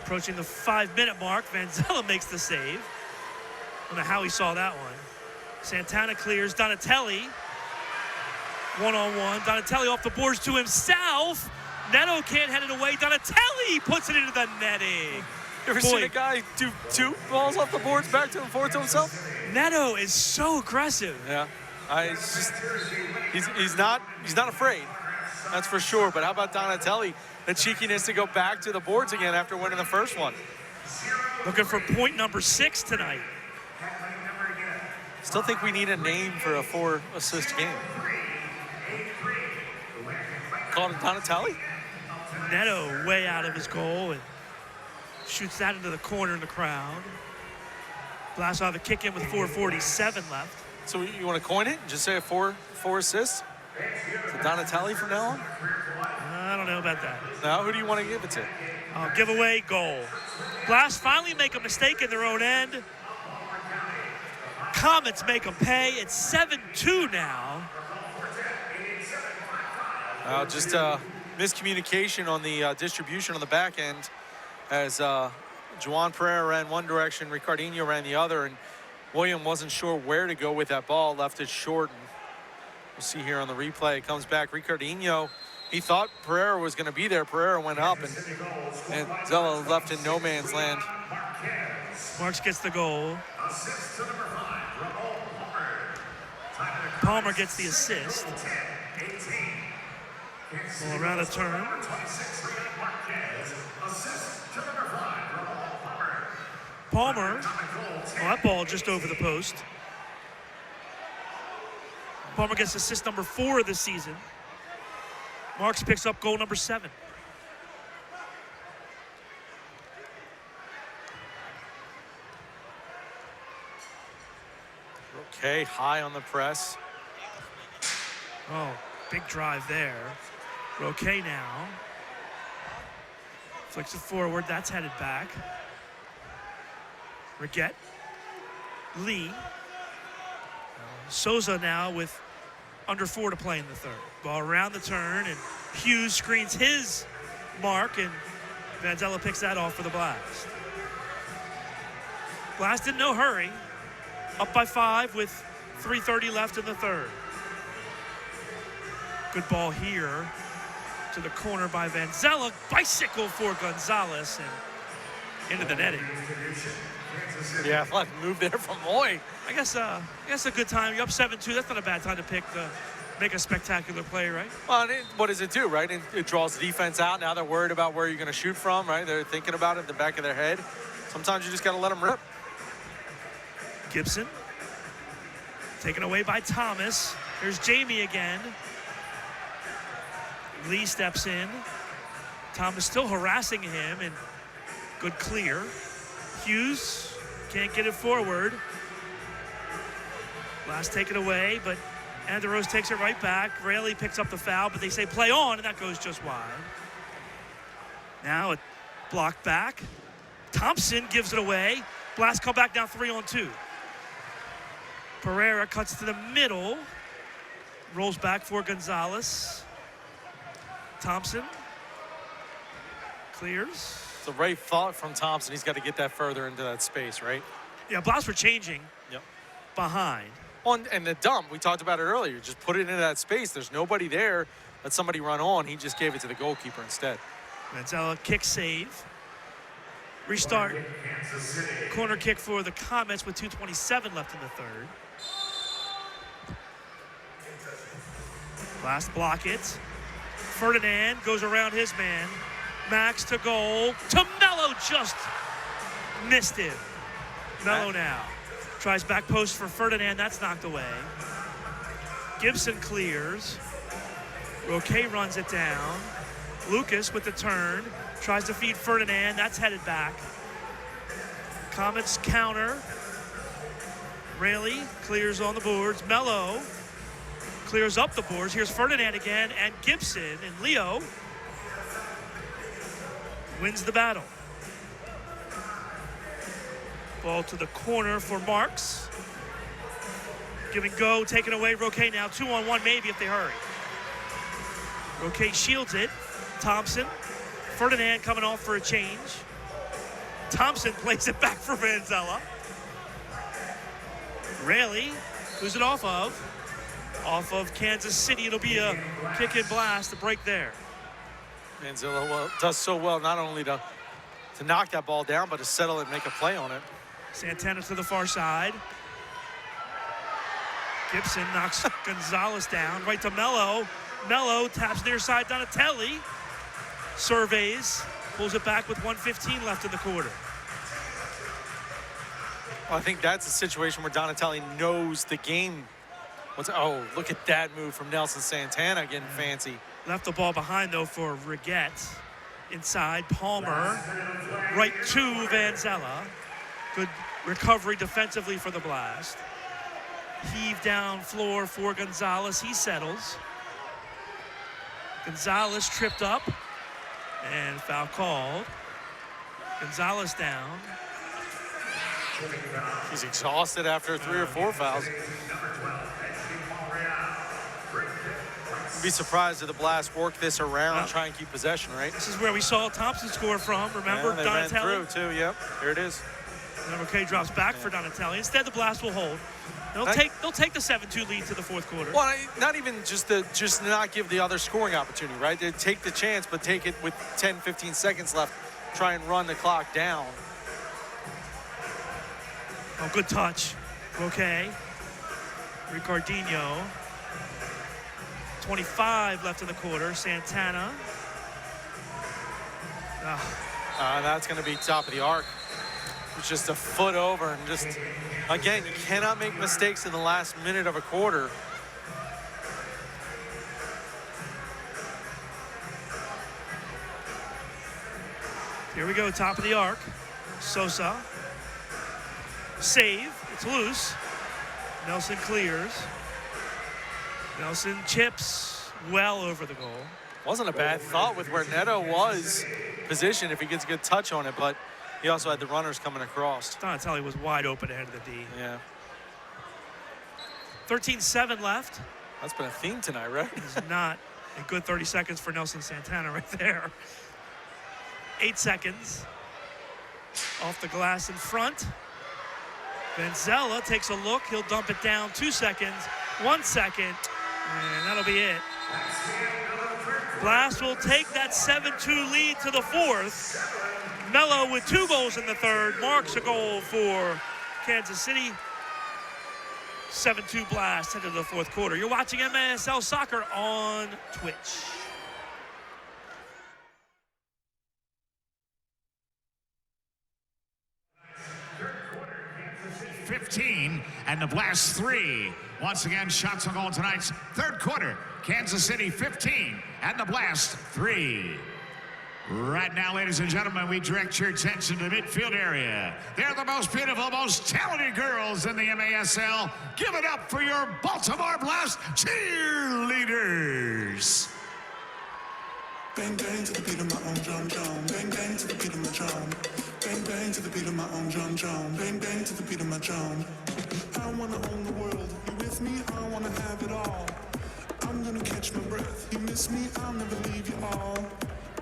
Approaching the 5-minute mark. Manzella makes the save. I don't know how he saw that one. Santana clears. Donatelli. One-on-one. Donatelli off the boards to himself. Neto can't head it away. Donatelli puts it into the netting. You ever seen a guy do two balls off the boards back to him, forward to himself? Neto is so aggressive. Yeah, he's not afraid. That's for sure. But how about Donatelli? The cheekiness to go back to the boards again after winning the first one. Looking for point number 6 tonight. Still think we need a name for a 4-assist game. Call it Donatelli? Neto way out of his goal and shoots that into the corner in the crowd. Blast off a kick in with 4:47 left. So you want to coin it and just say a 4 assists to Donatelli from now on? I don't know about that. Now, who do you want to give it to? Giveaway goal. Blast finally make a mistake in their own end. Comets make them pay. It's 7-2 now. Just miscommunication on the distribution on the back end as Juan Pereira ran one direction, Ricardinho ran the other, and William wasn't sure where to go with that ball, left it short. And we'll see here on the replay. It comes back. Ricardinho, he thought Pereira was going to be there. Pereira went up, and Zella left in no man's land. Marks gets the goal. Palmer gets the assist. Ball around the turn. Palmer, that ball just over the post. Palmer gets assist number 4 of the season. Marks picks up goal number 7. Okay, high on the press. Oh, big drive there. Roque now. Flicks it forward, that's headed back. Reguette. Lee. Souza now with under 4 to play in the third. Ball around the turn, and Hughes screens his mark, and Manzella picks that off for the Blast. Blast in no hurry. Up by 5 with 3:30 left in the third. Good ball here to the corner by Manzella. Bicycle for Gonzalez and into the netting. Yeah, like move there from Moy. I guess a good time. You're up 7-2. That's not a bad time to make a spectacular play, right? Well, what does it do, right? It draws the defense out. Now they're worried about where you're going to shoot from, right? They're thinking about it in the back of their head. Sometimes you just got to let them rip. Gibson. Taken away by Thomas. There's Jamie again. Lee steps in. Thomas still harassing him, and good clear. Hughes can't get it forward. Blast taken away, but Anderose takes it right back. Rayleigh picks up the foul, but they say play on, and that goes just wide. Now it blocked back. Thompson gives it away. Blast come back down 3-on-2. Pereira cuts to the middle. Rolls back for Gonzalez. Thompson clears. It's a right thought from Thompson. He's got to get that further into that space, right? Yeah, Blast were changing Yep. behind. And the dump, we talked about it earlier. Just put it into that space. There's nobody there. Let somebody run on. He just gave it to the goalkeeper instead. Manzella kick save. Restart. Corner kick for the Comets with 2:27 left in the third. Blast block it. Ferdinand goes around his man. Max to goal. To Mello, just missed him. Mello now. Tries back post for Ferdinand. That's knocked away. Gibson clears. Roque runs it down. Lucas with the turn. Tries to feed Ferdinand. That's headed back. Comets counter. Rayleigh clears on the boards. Mello clears up the boards. Here's Ferdinand again, and Gibson, and Leo wins the battle. Ball to the corner for Marks. Give and go, taken away. Roque now 2-on-1 maybe if they hurry. Roque shields it. Thompson. Ferdinand coming off for a change. Thompson plays it back for Manzella. Rayleigh, who's it off of? Off of Kansas City. It'll be a kick and blast to break there. Manzella does so well not only to knock that ball down, but to settle it and make a play on it. Santana to the far side. Gibson knocks Gonzalez down. Right to Mello. Mello taps near side Donatelli. Surveys. Pulls it back with 1:15 left in the quarter. Well, I think that's a situation where Donatelli knows the game. Oh, look at that move from Nelson Santana getting fancy. Left the ball behind, though, for Riggett. Inside, Palmer. Right to Manzella. Good recovery defensively for the Blast. Heave down floor for Gonzalez. He settles. Gonzalez tripped up. And foul called. Gonzalez down. He's exhausted after 3 or 4 fouls. I'd be surprised if the Blast work this around and try and keep possession, right? This is where we saw Thompson score from. Remember, they Donatelli? ran through, too. Yep, here it is. And Roque drops back for Donatelli. Instead, the Blast will hold. They'll take the 7-2 lead to the fourth quarter. Well, not even just not give the other scoring opportunity, right? They take the chance, but take it with 10, 15 seconds left. Try and run the clock down. Oh, good touch. Roque. Ricardinho. 25 left in the quarter. Santana. That's going to be top of the arc. It's just a foot over, and just, again, you cannot make mistakes in the last minute of a quarter. Here we go, top of the arc. Sosa. Save. It's loose. Nelson clears. Nelson chips well over the goal. Wasn't a bad thought with where Neto was positioned if he gets a good touch on it, but he also had the runners coming across. Donatelli was wide open ahead of the D. Yeah. 13-7 left. That's been a theme tonight, right? It's not a good 30 seconds for Nelson Santana right there. 8 seconds. Off the glass in front. Manzella takes a look. He'll dump it down. 2 seconds. 1 second. And that'll be it. Blast will take that 7-2 lead to the fourth. Mello with 2 goals in the third. Marks a goal for Kansas City. 7-2 Blast into the fourth quarter. You're watching MASL Soccer on Twitch. 15 and the Blast 3. Once again, shots on goal tonight's third quarter. Kansas City 15 and the Blast 3. Right now, ladies and gentlemen, we direct your attention to the midfield area. They're the most beautiful, most talented girls in the MASL. Give it up for your Baltimore Blast cheerleaders. Bang, bang to the beat of my own drum, drum. Bang, bang to the beat of my drum. Bang, bang to the beat of my own drum, drum. Bang, bang to the beat of my drum. I wanna own the world. You with me? I wanna have it all. I'm gonna catch my breath. You miss me? I'll never leave you all.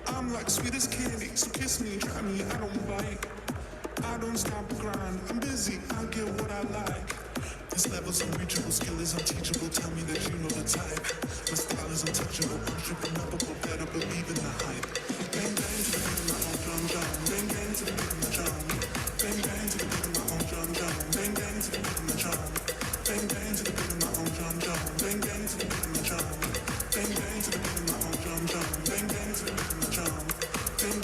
I'm like sweet as candy, so kiss me, try me, I don't bite. I don't stop the grind, I'm busy, I'll get what I like. This level's unreachable, skill is unteachable, tell me that you know the type. My style is untouchable, untrippable, better believe in the hype. Bang, bang to the beat of my own drum, drum. Bang, bang to the beat of my drum. Bang, bang to the beat of my own drum, drum. Bang, bang to the beat of my drum. Bang, bang to the beat of my own drum, drum. Bang, bang to the beat of my drum. Bang, bang to the beat of my own drum, drum. Bang, bang to the beat of my drum. Bang,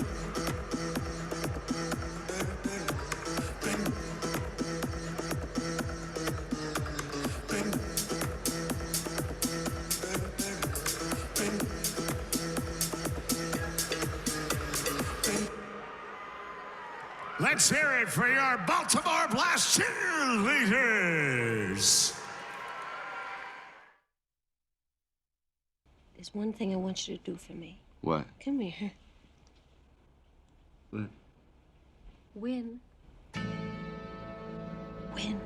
Let's hear it for your Baltimore Blast cheerleaders. There's one thing I want you to do for me. What? Come here. What? Win. Win.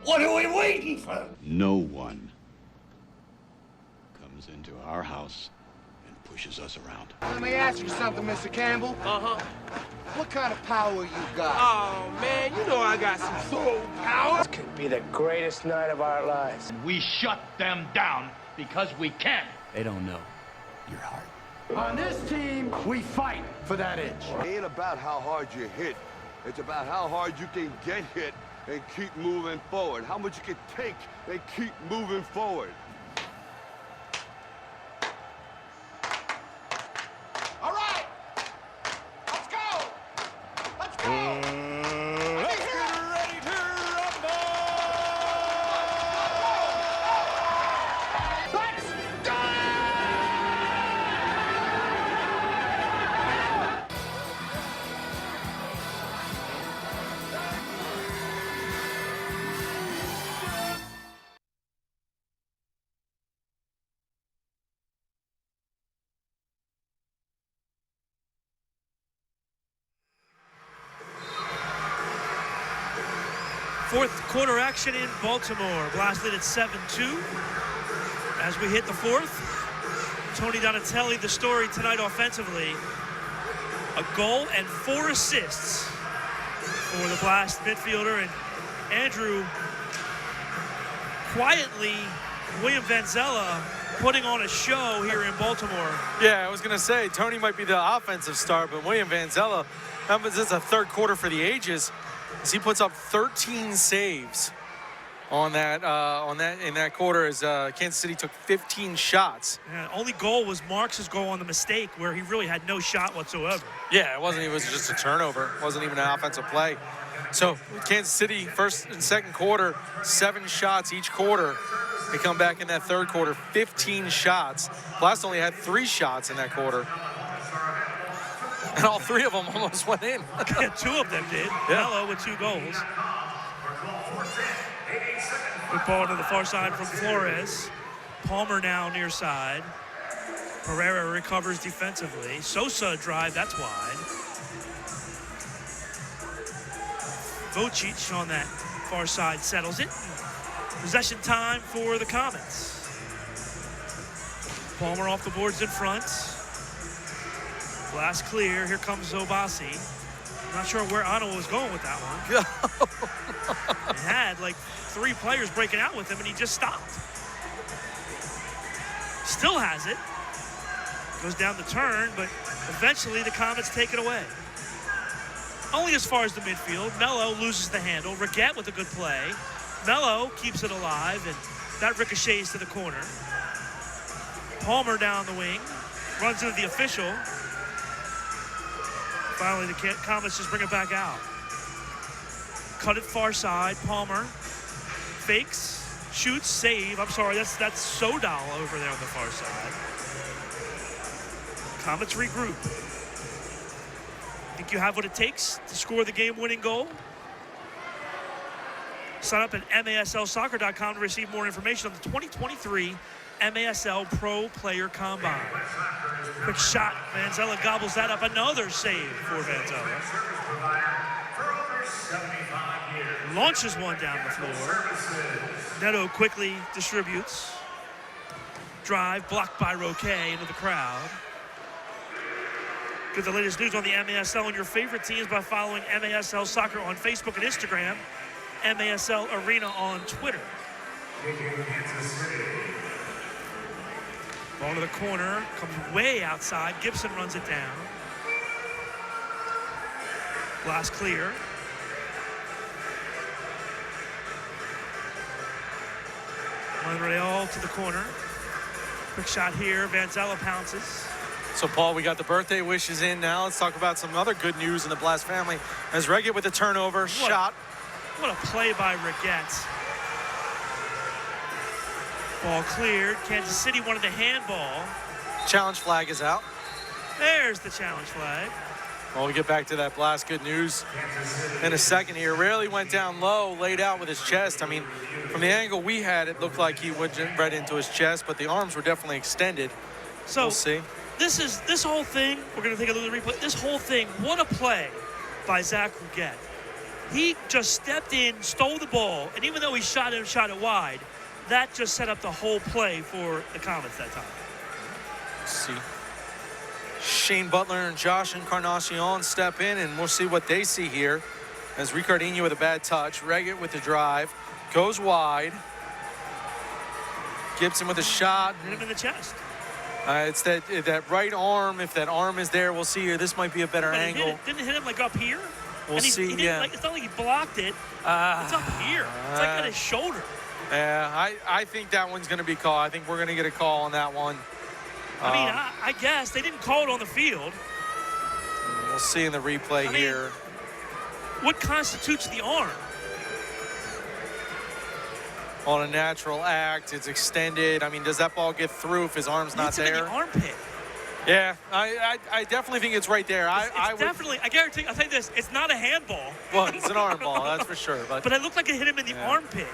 What are we waiting for? No one comes into our house and pushes us around. Let me ask you something, Mr. Campbell. Uh-huh. What kind of power you got? Oh, man, you know I got some soul power. This could be the greatest night of our lives. We shut them down because we can. They don't know your heart. On this team, we fight for that edge. It ain't about how hard you hit. It's about how hard you can get hit and keep moving forward. How much you can take and keep moving forward. All right. Let's go. Let's go. Let's get ready to rumble. Let's go. Fourth quarter action in Baltimore. Blast lead at 7-2. As we hit the fourth, Tony Donatelli, the story tonight offensively. A goal and 4 assists for the Blast midfielder. And Andrew, quietly, William Vanzella putting on a show here in Baltimore. Yeah, I was going to say, Tony might be the offensive star, but William Vanzella, this is a third quarter for the ages, as he puts up 13 saves on that in that quarter as Kansas City took 15 shots. Yeah, only goal was Marks' goal on the mistake where he really had no shot whatsoever. Yeah, it was just a turnover. It wasn't even an offensive play. So Kansas City, first and second quarter, 7 shots each quarter. They come back in that third quarter, 15 shots. Blast only had 3 shots in that quarter. And all 3 of them almost went in. 2 of them did. Yeah. Mello with 2 goals. Good ball to the far side from Flores. Palmer now near side. Pereira recovers defensively. Sosa drive, that's wide. Vocic on that far side settles it. Possession time for the Comets. Palmer off the boards in front. Blast clear. Here comes Obasi. Not sure where Otto was going with that one. He had like 3 players breaking out with him, and he just stopped. Still has it. Goes down the turn, but eventually the Comets take it away. Only as far as the midfield. Mello loses the handle. Riquette with a good play. Mello keeps it alive, and that ricochets to the corner. Palmer down the wing. Runs into the official. Finally, the Comets just bring it back out. Cut it far side. Palmer fakes. Shoots, save. I'm sorry, that's Sodal over there on the far side. Comets regroup. Think you have what it takes to score the game-winning goal? Sign up at MASLsoccer.com to receive more information on the 2023 MASL Pro Player Combine. Quick shot. Vanzella gobbles that up. Another save for Vanzella. Launches one down the floor. Neto quickly distributes. Drive blocked by Roquet into the crowd. Get the latest news on the MASL and your favorite teams by following MASL Soccer on Facebook and Instagram. MASL Arena on Twitter. Ball to the corner, comes way outside. Gibson runs it down. Glass clear. Monreal to the corner. Quick shot here. Vanzella pounces. So, Paul, we got the birthday wishes in now. Let's talk about some other good news in the Blast family. As Reggett with the turnover, shot. What a play by Reggett. Ball cleared. Kansas City wanted the handball. Challenge flag is out. There's the challenge flag. Well, we get back to that Blast good news in a second here. Rarely went down low, laid out with his chest. I mean, from the angle we had, it looked like he would right into his chest, but the arms were definitely extended. So we'll see. This whole thing, we're going to take a look at the replay. This whole thing, what a play by Zach Reggett. He just stepped in, stole the ball, and even though he shot it wide, that just set up the whole play for the Comets that time. Let's see. Shane Butler and Josh Encarnacion step in, and we'll see what they see here. As Ricardinho with a bad touch. Reggett with the drive. Goes wide. Gibson with a shot. Hit him in the chest. It's that right arm. If that arm is there, we'll see here. This might be a better angle. Didn't it hit him like up here? We'll see, It's not like he blocked it. It's up here. It's like at his shoulder. Yeah, I think that one's going to be called. I think we're going to get a call on that one. I mean, I guess they didn't call it on the field. We'll see in the replay here. What constitutes the arm? On a natural act, it's extended. I mean, does that ball get through if his arm's not there? It's in the armpit. Yeah, I definitely think it's right there. I guarantee. I'll tell you this: it's not a handball. Well, it's an arm ball, that's for sure. But it looked like it hit him in the armpit.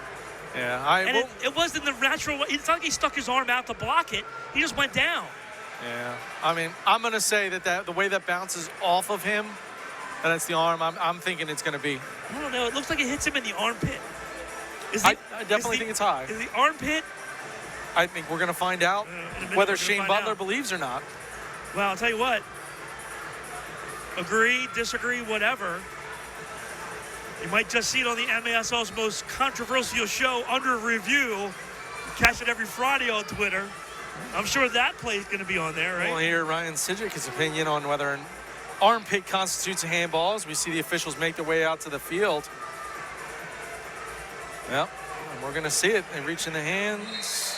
Yeah, it wasn't the natural. It's not like he stuck his arm out to block it. He just went down. Yeah, I mean, I'm gonna say that the way that bounces off of him, and it's the arm. I'm thinking it's gonna be. I don't know. It looks like it hits him in the armpit. I definitely think it's high. Is the armpit? I think we're gonna find out whether Shane Butler believes or not. Well, I'll tell you what. Agree, disagree, whatever. You might just see it on the MASL's most controversial show, Under Review. Catch it every Friday on Twitter. I'm sure that play is going to be on there, right? We'll hear Ryan Sidgwick's opinion on whether an armpit constitutes a handball as we see the officials make their way out to the field. Yep, and we're going to see it. They reach in the hands.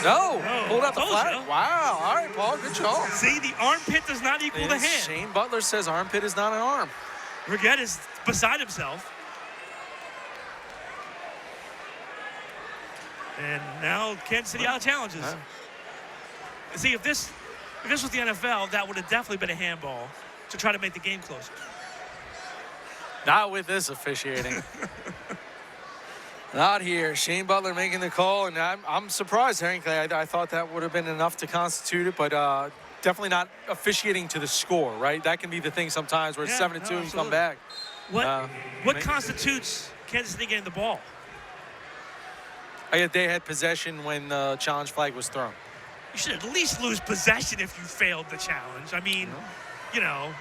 No, pulled out the flag. Wow, all right, Paul, good job. See, the armpit does not equal the hand. Shane Butler says armpit is not an arm. Reggett is beside himself. And now Kansas City out of challenges. See, if this was the NFL, that would have definitely been a handball to try to make the game closer. Not with this officiating. Not here. Shane Butler making the call, and I'm surprised, frankly. I thought that would have been enough to constitute it, but definitely not officiating to the score, right? That can be the thing sometimes where it's 7-2 and you come back. What constitutes Kansas City getting the ball? They had possession when the challenge flag was thrown. You should at least lose possession if you failed the challenge. I mean, you know,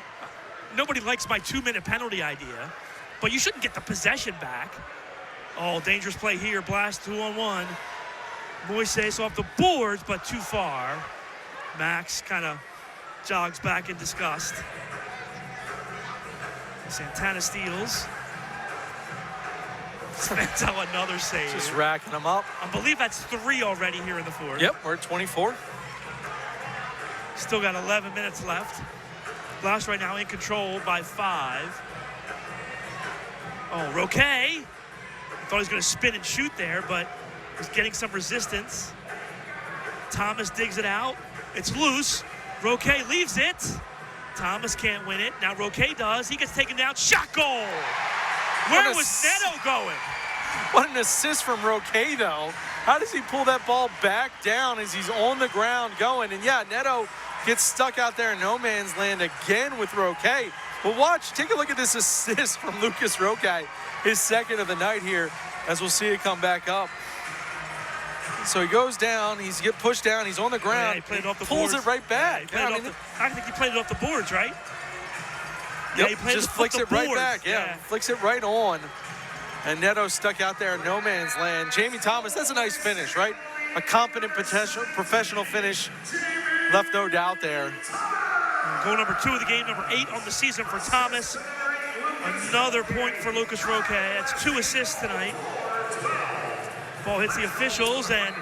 nobody likes my 2-minute penalty idea, but you shouldn't get the possession back. Oh, dangerous play here. Blast 2-on-1. Moises off the boards, but too far. Max kind of jogs back in disgust. Santana steals. Vanzella another save. Just racking them up. I believe that's 3 already here in the fourth. Yep, we're at 24. Still got 11 minutes left. Blast right now in control by 5. Oh, Roquet. Thought he was going to spin and shoot there, but was getting some resistance. Thomas digs it out. It's loose. Roque leaves it. Thomas can't win it. Now Roque does. He gets taken down. Shot goal. Where was Neto going? What an assist from Roque, though. How does he pull that ball back down as he's on the ground going? And yeah, Neto gets stuck out there in no man's land again with Roque. But watch, take a look at this assist from Lucas Roque, his second of the night here, as we'll see it come back up. So he goes down, he's get pushed down, he's on the ground, he played it off the pulls boards. it right back. I think he played it off the boards, right? Yep, Yeah, he played just it flicks off it the right boards. back. Yeah, flicks it right on. And Neto stuck out there in no man's land. Jamie Thomas, that's a nice finish, right? A competent professional finish. Left no doubt there. Goal number 2 of the game, number 8 on the season for Thomas. Another point for Lucas Roque. That's 2 assists tonight. Ball hits the officials, and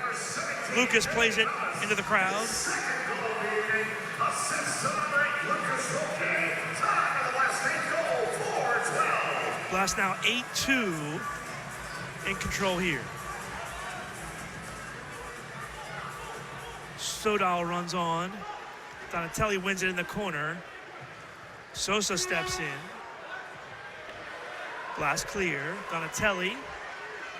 Lucas plays it into the crowd. Blast now 8-2 in control here. Sodal runs on. Donatelli wins it in the corner. Sosa steps in. Blast clear. Donatelli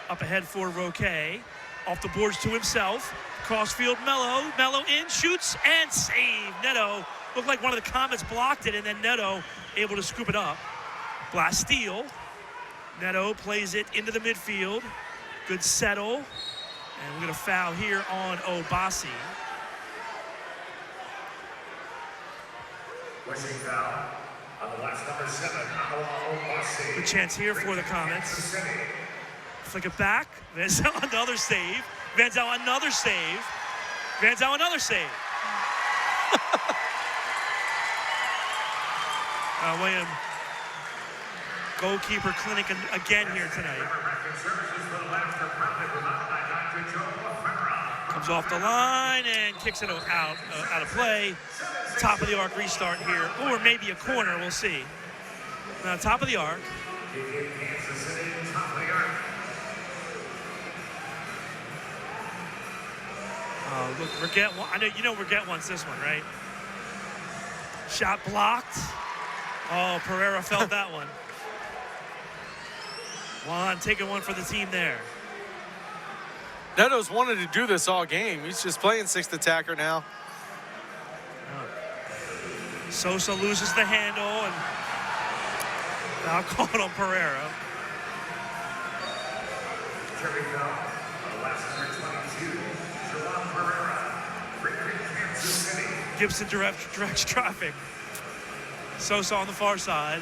up ahead for Roque. Off the boards to himself. Crossfield Mello. Mello in, shoots, and save. Neto looked like one of the Comets blocked it, and then Neto able to scoop it up. Blast steal. Neto plays it into the midfield. Good settle. And we're going to foul here on Obasi. Foul on the last number 7, Obasi. Good chance here for the Comets. Flick it back. Van Zyl, another save. Van Zyl, another save. Van Zyl, another save. William, goalkeeper clinic again here tonight. Comes off the line and kicks it out of play. Top of the arc restart here, or maybe a corner, we'll see. Now, top of the arc. Look, Reguette, I know you know Reguette wants this one, right? Shot blocked. Oh, Pereira felt that one. Juan taking one for the team there. Neto's wanted to do this all game. He's just playing 6th attacker now. Sosa loses the handle, and now called on Pereira. Gibson directs traffic. Sosa on the far side.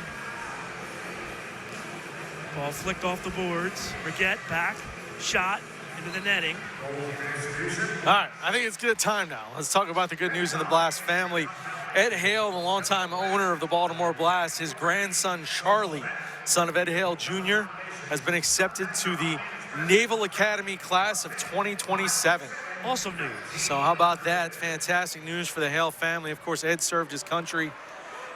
Ball flicked off the boards. Reguette back, shot into the netting. All right, I think it's good time now. Let's talk about the good news in the Blast family. Ed Hale, the longtime owner of the Baltimore Blast, his grandson Charlie, son of Ed Hale Jr., has been accepted to the Naval Academy class of 2027. Awesome news. So how about that? Fantastic news for the Hale family. Of course, Ed served his country,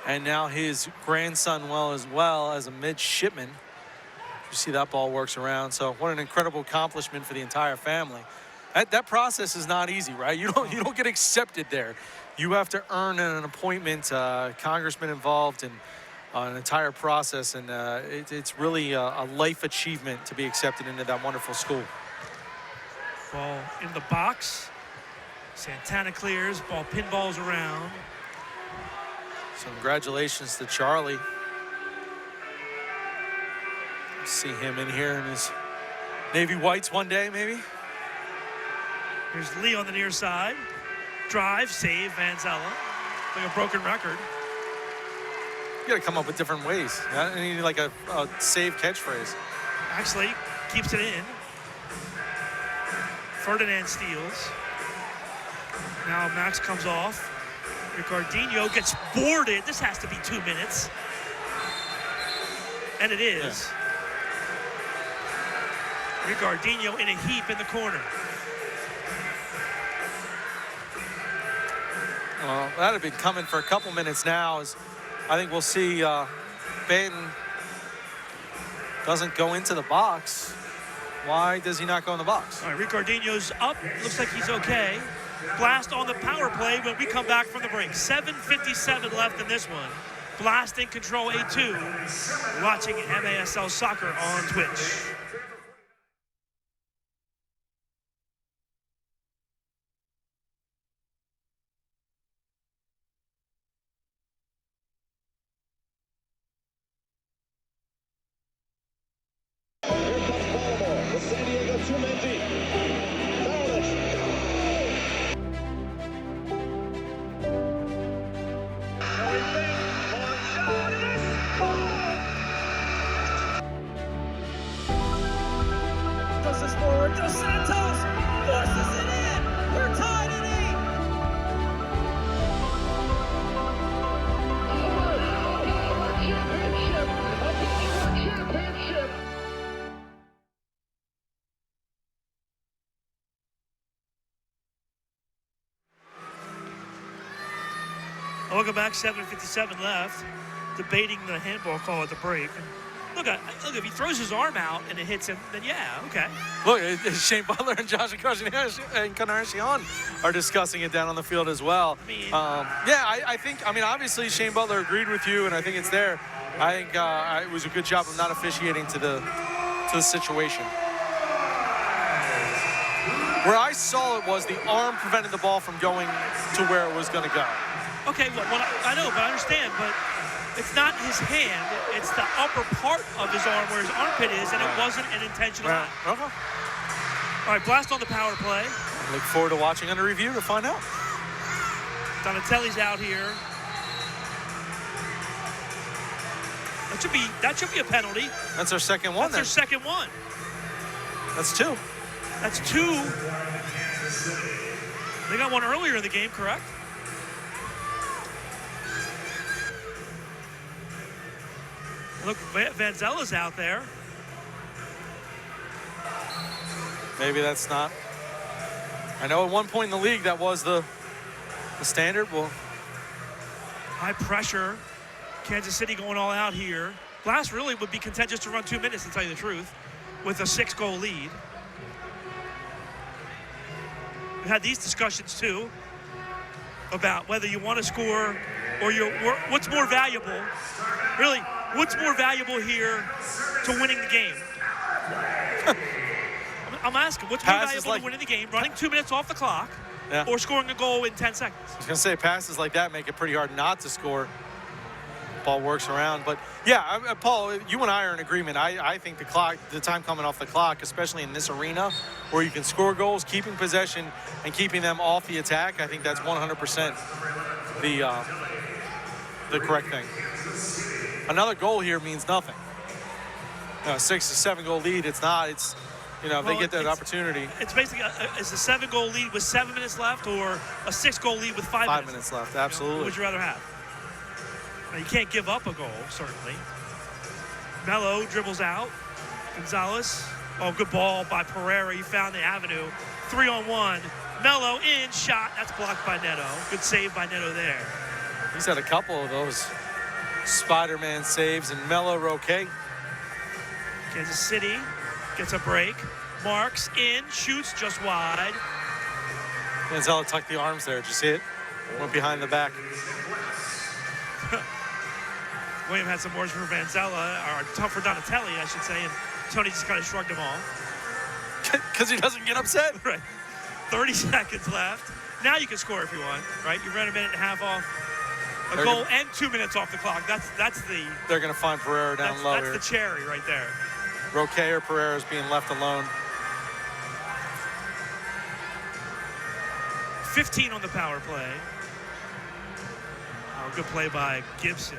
and now his grandson as well as a midshipman. You see that ball works around. So what an incredible accomplishment for the entire family. That process is not easy, right? You don't get accepted there. You have to earn an appointment, congressman involved in an entire process, and it's really a life achievement to be accepted into that wonderful school. Ball in the box. Santana clears, ball pinballs around. So congratulations to Charlie. See him in here in his Navy whites one day, maybe. Here's Lee on the near side. Drive, save, Van Zyl. Like a broken record. You gotta come up with different ways. You need like a save catchphrase. Actually, keeps it in. Ferdinand steals. Now Max comes off. Ricardinho gets boarded. This has to be 2 minutes. And it is. Yeah. Ricardinho in a heap in the corner. Well, that had been coming for a couple minutes now. As I think we'll see Banton doesn't go into the box. Why does he not go in the box? All right, Ricardinho's up. Looks like he's okay. Blast on the power play when we come back from the break. 7:57 left in this one. Blast in control A2. Watching MASL Soccer on Twitch. The San Diego two-man deep. Entonces forward, Dos Santos forces it in. We're tied at 8. Championship. Welcome back, 7:57 left. Debating the handball call at the break. Look, if he throws his arm out and it hits him, then yeah, okay. Look, Shane Butler and Josh Encarnacion are discussing it down on the field as well. I think, obviously Shane Butler agreed with you, and I think it's there. I think it was a good job of not officiating to the situation. Where I saw it was the arm prevented the ball from going to where it was going to go. Okay, well, I know, but I understand, but it's not his hand, it's the upper part of his arm where his armpit is, and it wasn't an intentional act. Okay. All right, Blast on the power play. Look forward to watching under review to find out. Donatelli's out here. That should be a penalty. That's our second one. That's their second one. That's two. That's two. They got one earlier in the game, correct? Look, Vanzella's out there. Maybe that's not. I know at one point in the league that was the standard. Well, high pressure. Kansas City going all out here. Blast really would be content just to run 2 minutes, to tell you the truth, with a 6-goal lead. We had these discussions too about whether you want to score or what's more valuable. Really, what's more valuable here to winning the game? I'm asking, what's more valuable to winning the game? Running 2 minutes off the clock or scoring a goal in 10 seconds? I was going to say passes like that make it pretty hard not to score. Ball works around. But, yeah, Paul, you and I are in agreement. I think the time coming off the clock, especially in this arena where you can score goals, keeping possession, and keeping them off the attack, I think that's 100% the correct thing. Another goal here means nothing. 6 to 7 goal lead, it's not. It's, if they get that opportunity. It's basically it's a 7-goal lead with 7 minutes left or a 6-goal lead with 5 minutes left. Absolutely. What would you rather have? Now, you can't give up a goal, certainly. Melo dribbles out. Gonzalez. Oh, good ball by Pereira. He found the avenue. 3-on-1. Melo in, shot. That's blocked by Neto. Good save by Neto there. He's had a couple of those Spider-Man saves, and Melo Roque. Kansas City gets a break. Marks in, shoots just wide. Manzella tucked the arms there. Did you see it? Went behind the back. William had some words for Vanzella, or for Donatelli, I should say, and Tony just kind of shrugged him off. Because he doesn't get upset? Right. 30 seconds left. Now you can score if you want, right? You ran a minute and a half off. A goal and 2 minutes off the clock. That's the. They're going to find Pereira down low here. That's the cherry right there. Roque or Pereira is being left alone. 15 on the power play. Oh, good play by Gibson.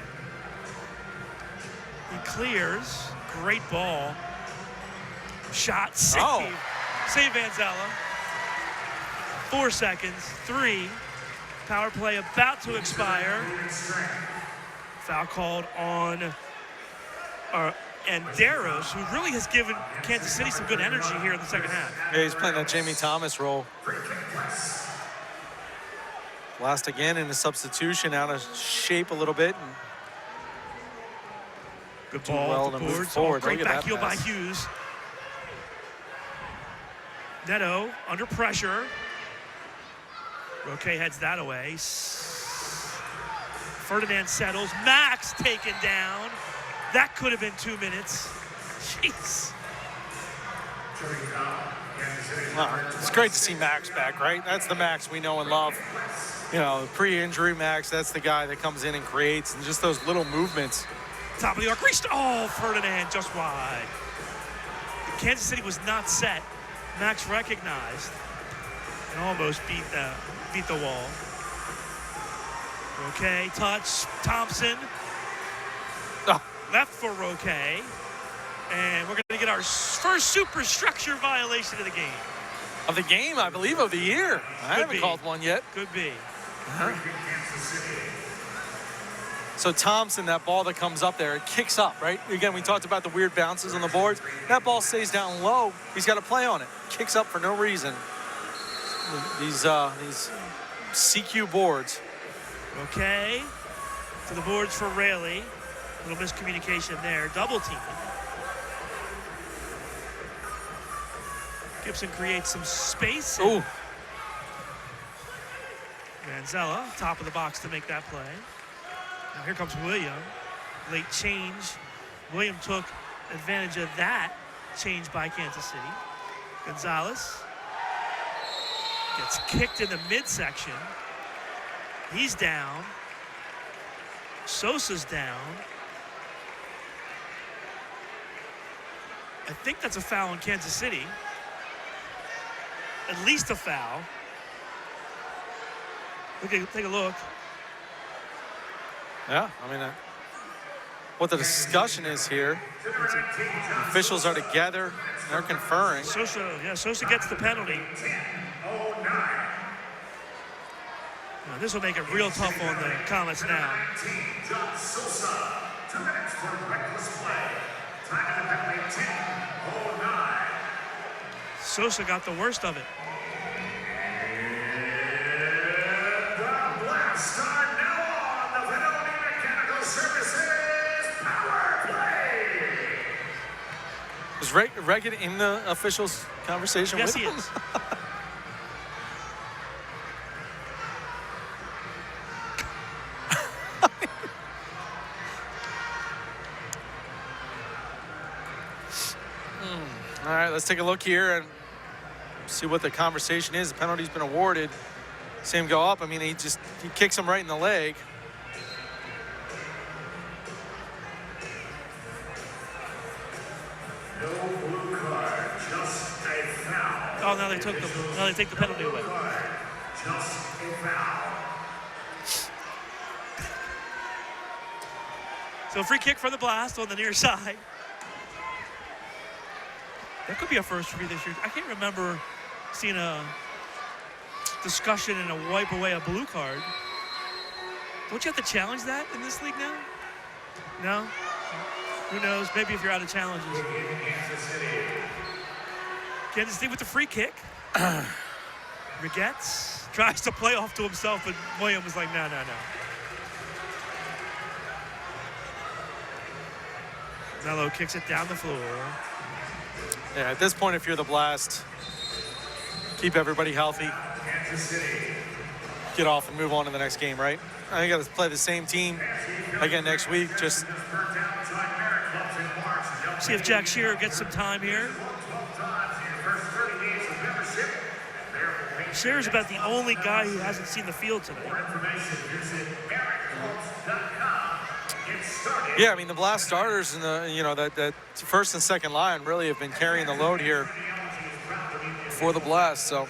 He clears. Great ball. Shot. Save. Oh. Save Vanzella. 4 seconds. 3. Power play about to expire. Foul called on Anderos, who really has given Kansas City some good energy here in the second half. Yeah, he's playing that Jamie Thomas role. Last again in the substitution, out of shape a little bit. And good ball to move forward. Great back heel by Hughes. Neto under pressure. Roque heads that away. Ferdinand settles. Max taken down. That could have been 2 minutes. Jeez. Well, it's great to see Max back, right? That's the Max we know and love. You know, pre-injury Max, that's the guy that comes in and creates, and just those little movements. Top of the arc, reached. Oh, Ferdinand just wide. Kansas City was not set. Max recognized and almost beat the wall. Roque, touch, Thompson. Oh. Left for Roque. And we're going to get our first superstructure violation of the game. Of the game, I believe, of the year. I haven't called one yet. Could be. So Thompson, that ball that comes up there, it kicks up, right? Again, we talked about the weird bounces on the boards. That ball stays down low. He's got to play on it. Kicks up for no reason. These CQ boards. Okay. To the boards for Raley. A little miscommunication there. Double team. Gibson creates some space. Ooh. Manzella, top of the box to make that play. Now here comes William. Late change. William took advantage of that change by Kansas City. Gonzalez gets kicked in the midsection. He's down. Sosa's down. I think that's a foul in Kansas City. At least a foul. Take a look. Yeah, I mean, what the discussion is here. The officials are together. They're conferring. Sosa gets the penalty. Now, this will make it real tough on the Comets now. Sosa, 2 minutes for reckless play. Time of the penalty, 10:09. Sosa got the worst of it. And the blasts are now on the penalty mechanical services power play. Is Reagan in the officials' conversation with him? Yes, he is. All right, let's take a look here and see what the conversation is. The penalty's been awarded. See him go up. I mean, he kicks him right in the leg. No blue card, just a foul. Oh, now they take the penalty away. Just a foul. So free kick for the Blast on the near side. That could be a first for me this year. I can't remember seeing a discussion and a wipe away a blue card. Don't you have to challenge that in this league now? No? Who knows? Maybe if you're out of challenges. Kansas City with the free kick. Rigetz tries to play off to himself, but William was like, no. Mello kicks it down the floor. Yeah, at this point, if you're the Blast, keep everybody healthy. Get off and move on to the next game, right? I think I got to play the same team again next week. Just see if Jack Shearer gets some time here. Shearer's about the only guy who hasn't seen the field tonight. Yeah, I mean, the Blast starters and that first and second line really have been carrying the load here for the Blast. So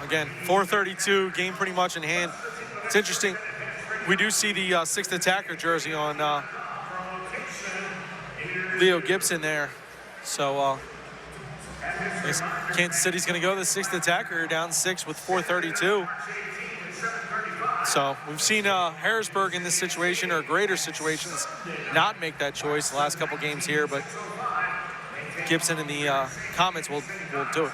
again, 4:32, game pretty much in hand. It's interesting. We do see the sixth attacker jersey on Leo Gibson there. So Kansas City's going to go to the sixth attacker, down 6 with 4:32. So we've seen Harrisburg in this situation or greater situations not make that choice the last couple games here, but Gibson and the Comets will do it.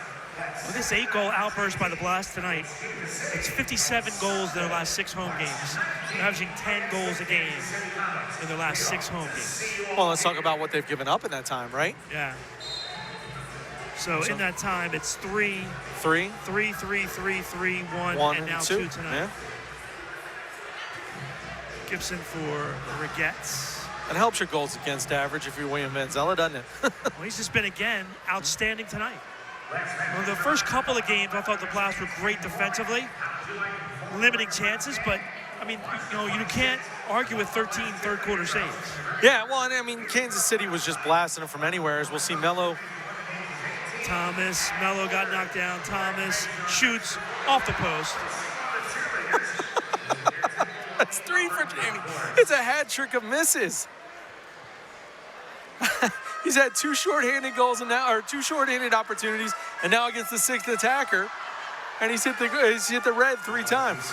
With this 8-goal outburst by the Blast tonight, it's 57 goals in their last 6 home games. They're averaging 10 goals a game in their last 6 home games. Well, let's talk about what they've given up in that time, right? Yeah. So in that time, it's 3, 3, 3, 3, 3, 3, 1, and now 2 tonight. Yeah. Gibson for Regettes. It helps your goals against average if you're William Vanzella, doesn't it? Well, he's just been, again, outstanding tonight. Well, the first couple of games, I thought the Blast were great defensively, limiting chances, but, I mean, you can't argue with 13 third-quarter saves. Yeah, well, and I mean, Kansas City was just blasting them from anywhere, as we'll see Melo. Melo got knocked down. Thomas shoots off the post. That's 3 for Jamie. It's a hat trick of misses. He's had 2 shorthanded goals and now, or 2 shorthanded opportunities, and now against the 6th attacker, and he's hit the red 3 times.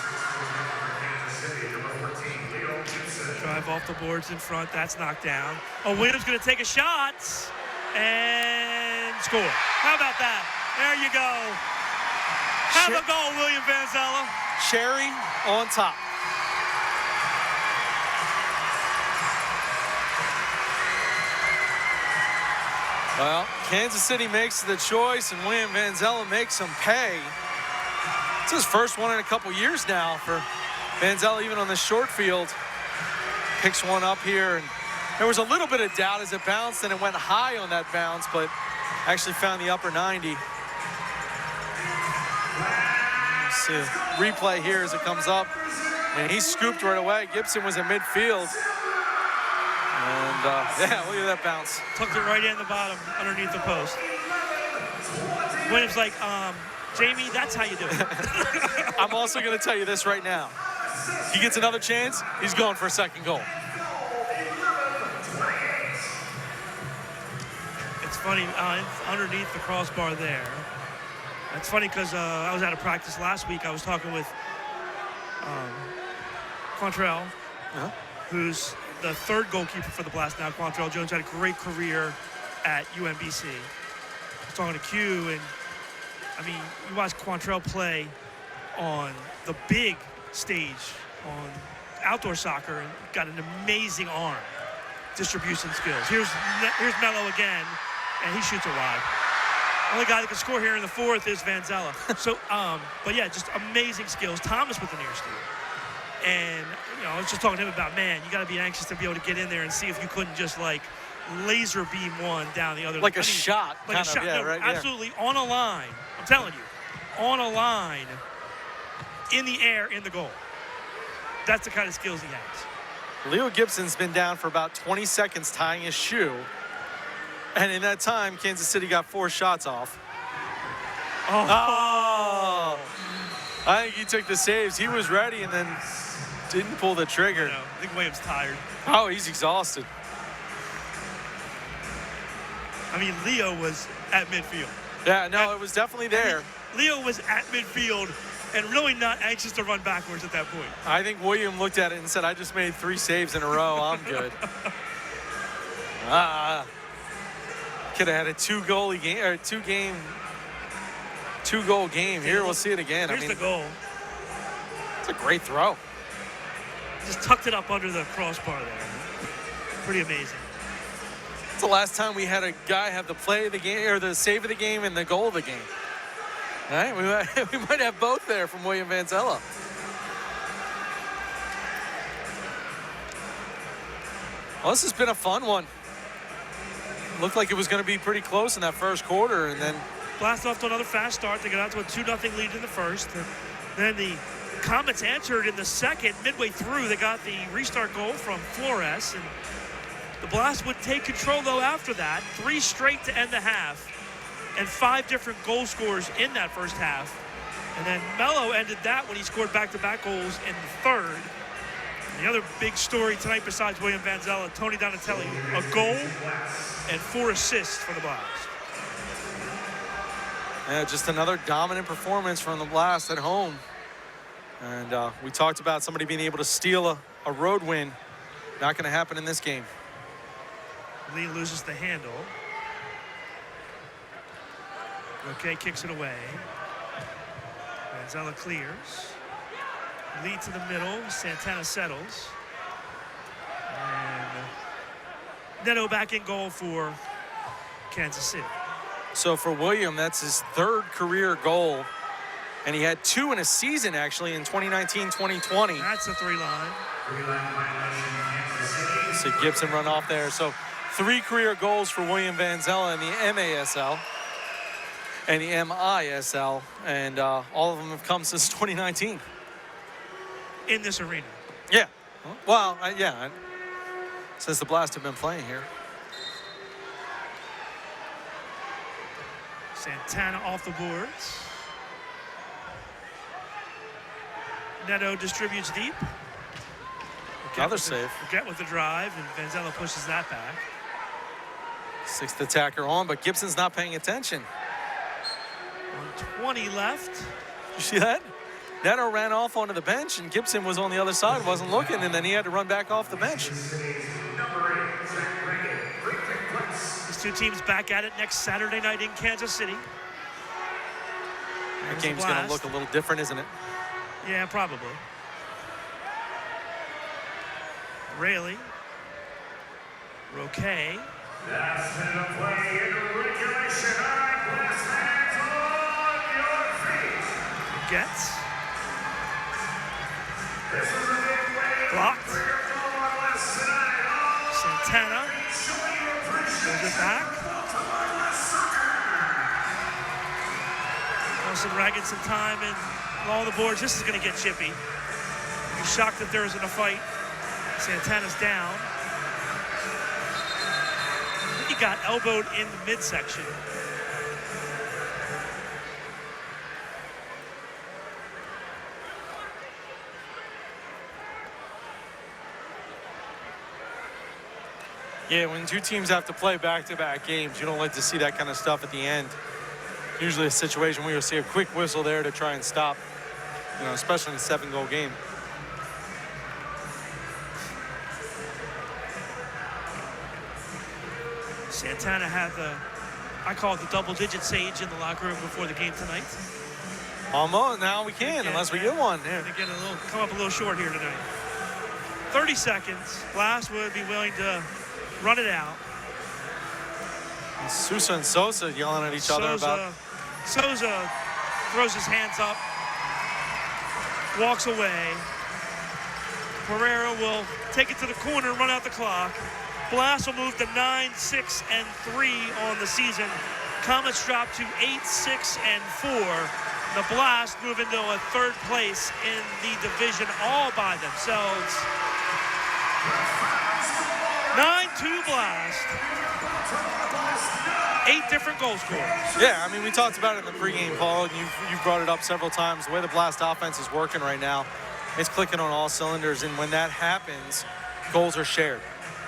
Drive off the boards in front. That's knocked down. Oh, Williams going to take a shot and score. How about that? There you go. Have a goal, William Vanzella. Cherry on top. Well, Kansas City makes the choice, and William Vanzella makes him pay. It's his first one in a couple years now for Vanzella, even on the short field. Picks one up here, and there was a little bit of doubt as it bounced, and it went high on that bounce, but actually found the upper 90. Let's see a replay here as it comes up, and he scooped right away. Gibson was in midfield. And, yeah, look at that bounce. Tucked it right in the bottom, underneath the post. Williams like, Jamie, that's how you do it. I'm also going to tell you this right now. He gets another chance, he's going for a second goal. It's funny, underneath the crossbar there. It's funny because I was out of practice last week. I was talking with Quantrell, who's the 3rd goalkeeper for the Blast now. Quantrell Jones had a great career at UMBC. I was talking to Q, and I mean, you watch Quantrell play on the big stage on outdoor soccer, and got an amazing arm, distribution skills. Here's Melo again, and he shoots it wide. Only guy that can score here in the 4th is Vanzella. So, but yeah, just amazing skills. Thomas with the near steal. And, I was just talking to him about, man, you got to be anxious to be able to get in there and see if you couldn't just, like, laser beam one down the other. Like a shot. Like a shot. Yeah, no, right, absolutely on a line. I'm telling you, on a line, in the air, in the goal. That's the kind of skills he has. Leo Gibson's been down for about 20 seconds tying his shoe. And in that time, Kansas City got 4 shots off. Oh! I think he took the saves. He was ready and then didn't pull the trigger. I think Williams tired. Oh, he's exhausted. I mean, Leo was at midfield. Yeah, no, it was definitely there. Leo was at midfield and really not anxious to run backwards at that point. I think William looked at it and said, I just made 3 saves in a row. I'm good. Could have had a 2-goal game or 2-goal game. Here, we'll see it again. Here's the goal. It's a great throw. Just tucked it up under the crossbar there. Pretty amazing. It's the last time we had a guy have the play of the game, or the save of the game and the goal of the game. All right, we might have both there from William Vanzella. Well, this has been a fun one. Looked like it was going to be pretty close in that first quarter, and then Blast off to another fast start. They got out to a 2-0 lead in the first. And then the Comets answered in the second. Midway through, they got the restart goal from Flores. And the Blast would take control, though, after that. 3 straight to end the half. And 5 different goal scorers in that first half. And then Melo ended that when he scored back-to-back goals in the third. And the other big story tonight, besides William Vanzella, Tony Donatelli, a goal and 4 assists for the Blast. Yeah, just another dominant performance from the Blast at home. And we talked about somebody being able to steal a road win. Not going to happen in this game. Lee loses the handle. Okay, kicks it away. Vanzella clears. Lee to the middle. Santana settles. And Neto back in goal for Kansas City. So for William, that's his 3rd career goal. And he had 2 in a season, actually, in 2019-2020. That's a 3-line. So Gibson run off there. So 3 career goals for William Vanzella in the MASL and the MISL. And all of them have come since 2019. In this arena. Yeah. Well, yeah. Since the Blast have been playing here. Santana off the boards. Neto distributes deep. Another save. Get with the drive, and Vanzella pushes that back. 6th attacker on, but Gibson's not paying attention. 1:20 left. You see that? Neto ran off onto the bench, and Gibson was on the other side, wasn't looking, and then he had to run back off the bench. These 2 teams back at it next Saturday night in Kansas City. That game's going to look a little different, isn't it? Yeah, probably. Rayleigh. Roquet. That's the play in regulation. All right, Blast fans on your feet. Gets. This is a big win. Blocked. For your Baltimore West tonight. Santana. Pulls it back. Nelson ragging some time and along the boards. This is going to get chippy. You're shocked that there isn't a fight. Santana's down. I think he got elbowed in the midsection. Yeah, when 2 teams have to play back-to-back games, you don't like to see that kind of stuff at the end. Usually a situation where you'll see a quick whistle there to try and stop, especially in a 7-goal game. Santana had I call it the double-digit sage in the locker room before the game tonight. Almost. Now we can, unless we get one. Yeah. Come up a little short here tonight. 30 seconds. Blast would be willing to run it out. And Sousa and Sosa yelling at each other about. Sousa throws his hands up, walks away. Pereira will take it to the corner, run out the clock. Blast will move to 9-6-3 on the season. Comets drop to 8-6-4. The Blast move into a 3rd place in the division all by themselves. 9-2 Blast. 8 different goal scorers. Yeah, I mean, we talked about it in the pregame, Paul, and you've brought it up several times. The way the Blast offense is working right now, it's clicking on all cylinders, and when that happens, goals are shared.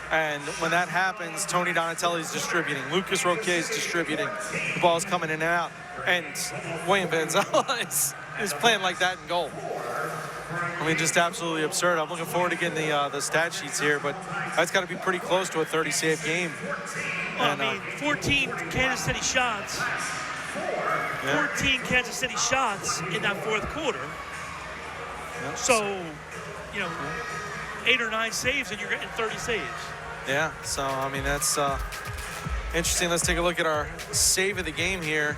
And when that happens, Tony Donatelli's distributing, Lucas Roquet's distributing, the ball's coming in and out, and William Vanzella is playing like that in goal. I mean, just absolutely absurd. I'm looking forward to getting the stat sheets here, but that's got to be pretty close to a 30-save game. Well, I mean, 14 Kansas City shots. 14 Kansas City shots in that 4th quarter. Yep. So, 8 or 9 saves, and you're getting 30 saves. Yeah, so, I mean, that's interesting. Let's take a look at our save of the game here.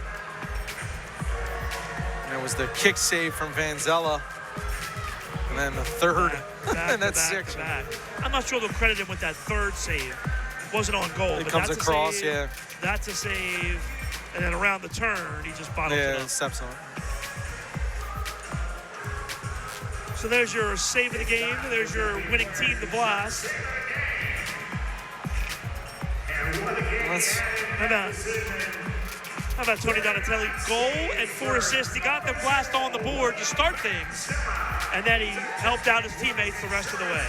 And it was the kick save from Vanzella. And then the 3rd in that section. I'm not sure they'll credit him with that 3rd save. Wasn't on goal. It comes across, yeah. That's a save. And then around the turn, he just bottles it up. Yeah, steps on it. So there's your save of the game. There's your winning team, the Blast. How about Tony Donatelli? Goal and 4 assists. He got the Blast on the board to start things, and then he helped out his teammates the rest of the way.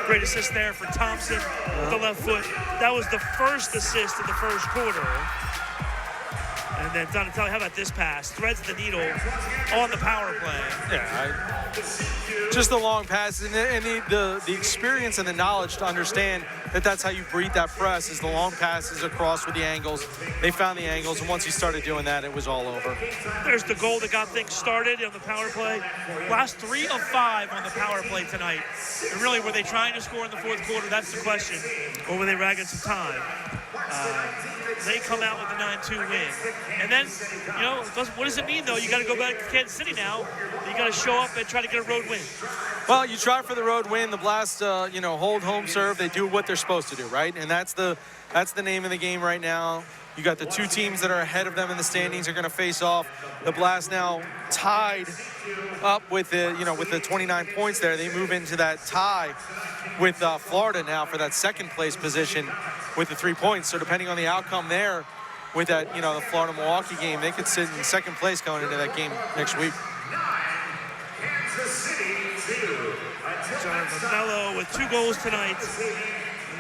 Great assist there for Thompson with the left foot. That was the first assist in the 1st quarter. And then Donatelli, how about this pass? Threads the needle on the power play. Yeah, just the long passes and the experience and the knowledge to understand that that's how you breed that press is the long passes across with the angles. They found the angles, and once he started doing that, it was all over. There's the goal that got things started on the power play. Last 3 of 5 on the power play tonight. And really, were they trying to score in the fourth quarter? That's the question. Or were they ragging some time? They come out with a 9-2 win. And then, you know, what does it mean, though? You got to go back to Kansas City now. You got to show up and try to get a road win. Well, you try for the road win. The Blast, hold home serve. They do what they're supposed to do, right? And that's the name of the game right now. You got the two teams that are ahead of them in the standings are going to face off. The Blast now tied up with the 29 points there. They move into that tie with Florida now for that second place position with the 3 points. So depending on the outcome there with that, the Florida-Milwaukee game, they could sit in second place going into that game next week. So Mello with 2 goals tonight.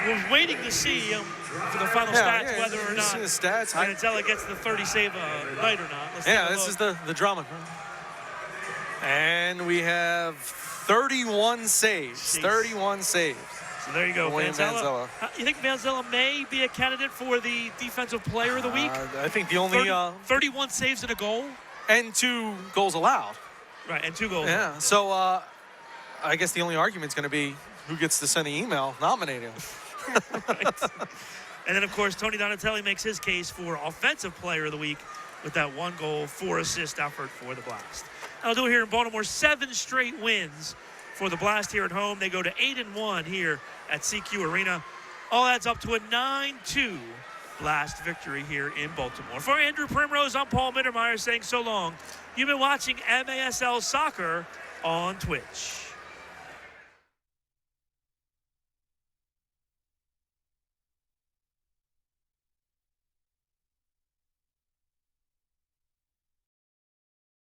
We're waiting to see for the final stats whether or not see the stats. Donatelli gets the 30 save night or not. This is the drama. And we have 31 saves. Jeez. 31 saves. So there you go, Vanzella. You think Vanzella may be a candidate for the Defensive Player of the Week? I think the only 31 saves and a goal, and 2 goals allowed. Right, and 2 goals. Yeah. So I guess the only argument is going to be who gets to send the email nominating him. Right. And then, of course, Tony Donatelli makes his case for Offensive Player of the Week with that 1 goal, 4 assist effort for the Blast. I'll do it here in Baltimore. 7 straight wins for the Blast here at home. They go to 8-1 here at CQ Arena. All adds up to a 9-2 Blast victory here in Baltimore. For Andrew Primrose, I'm Paul Mittermeier saying so long. You've been watching MASL Soccer on Twitch.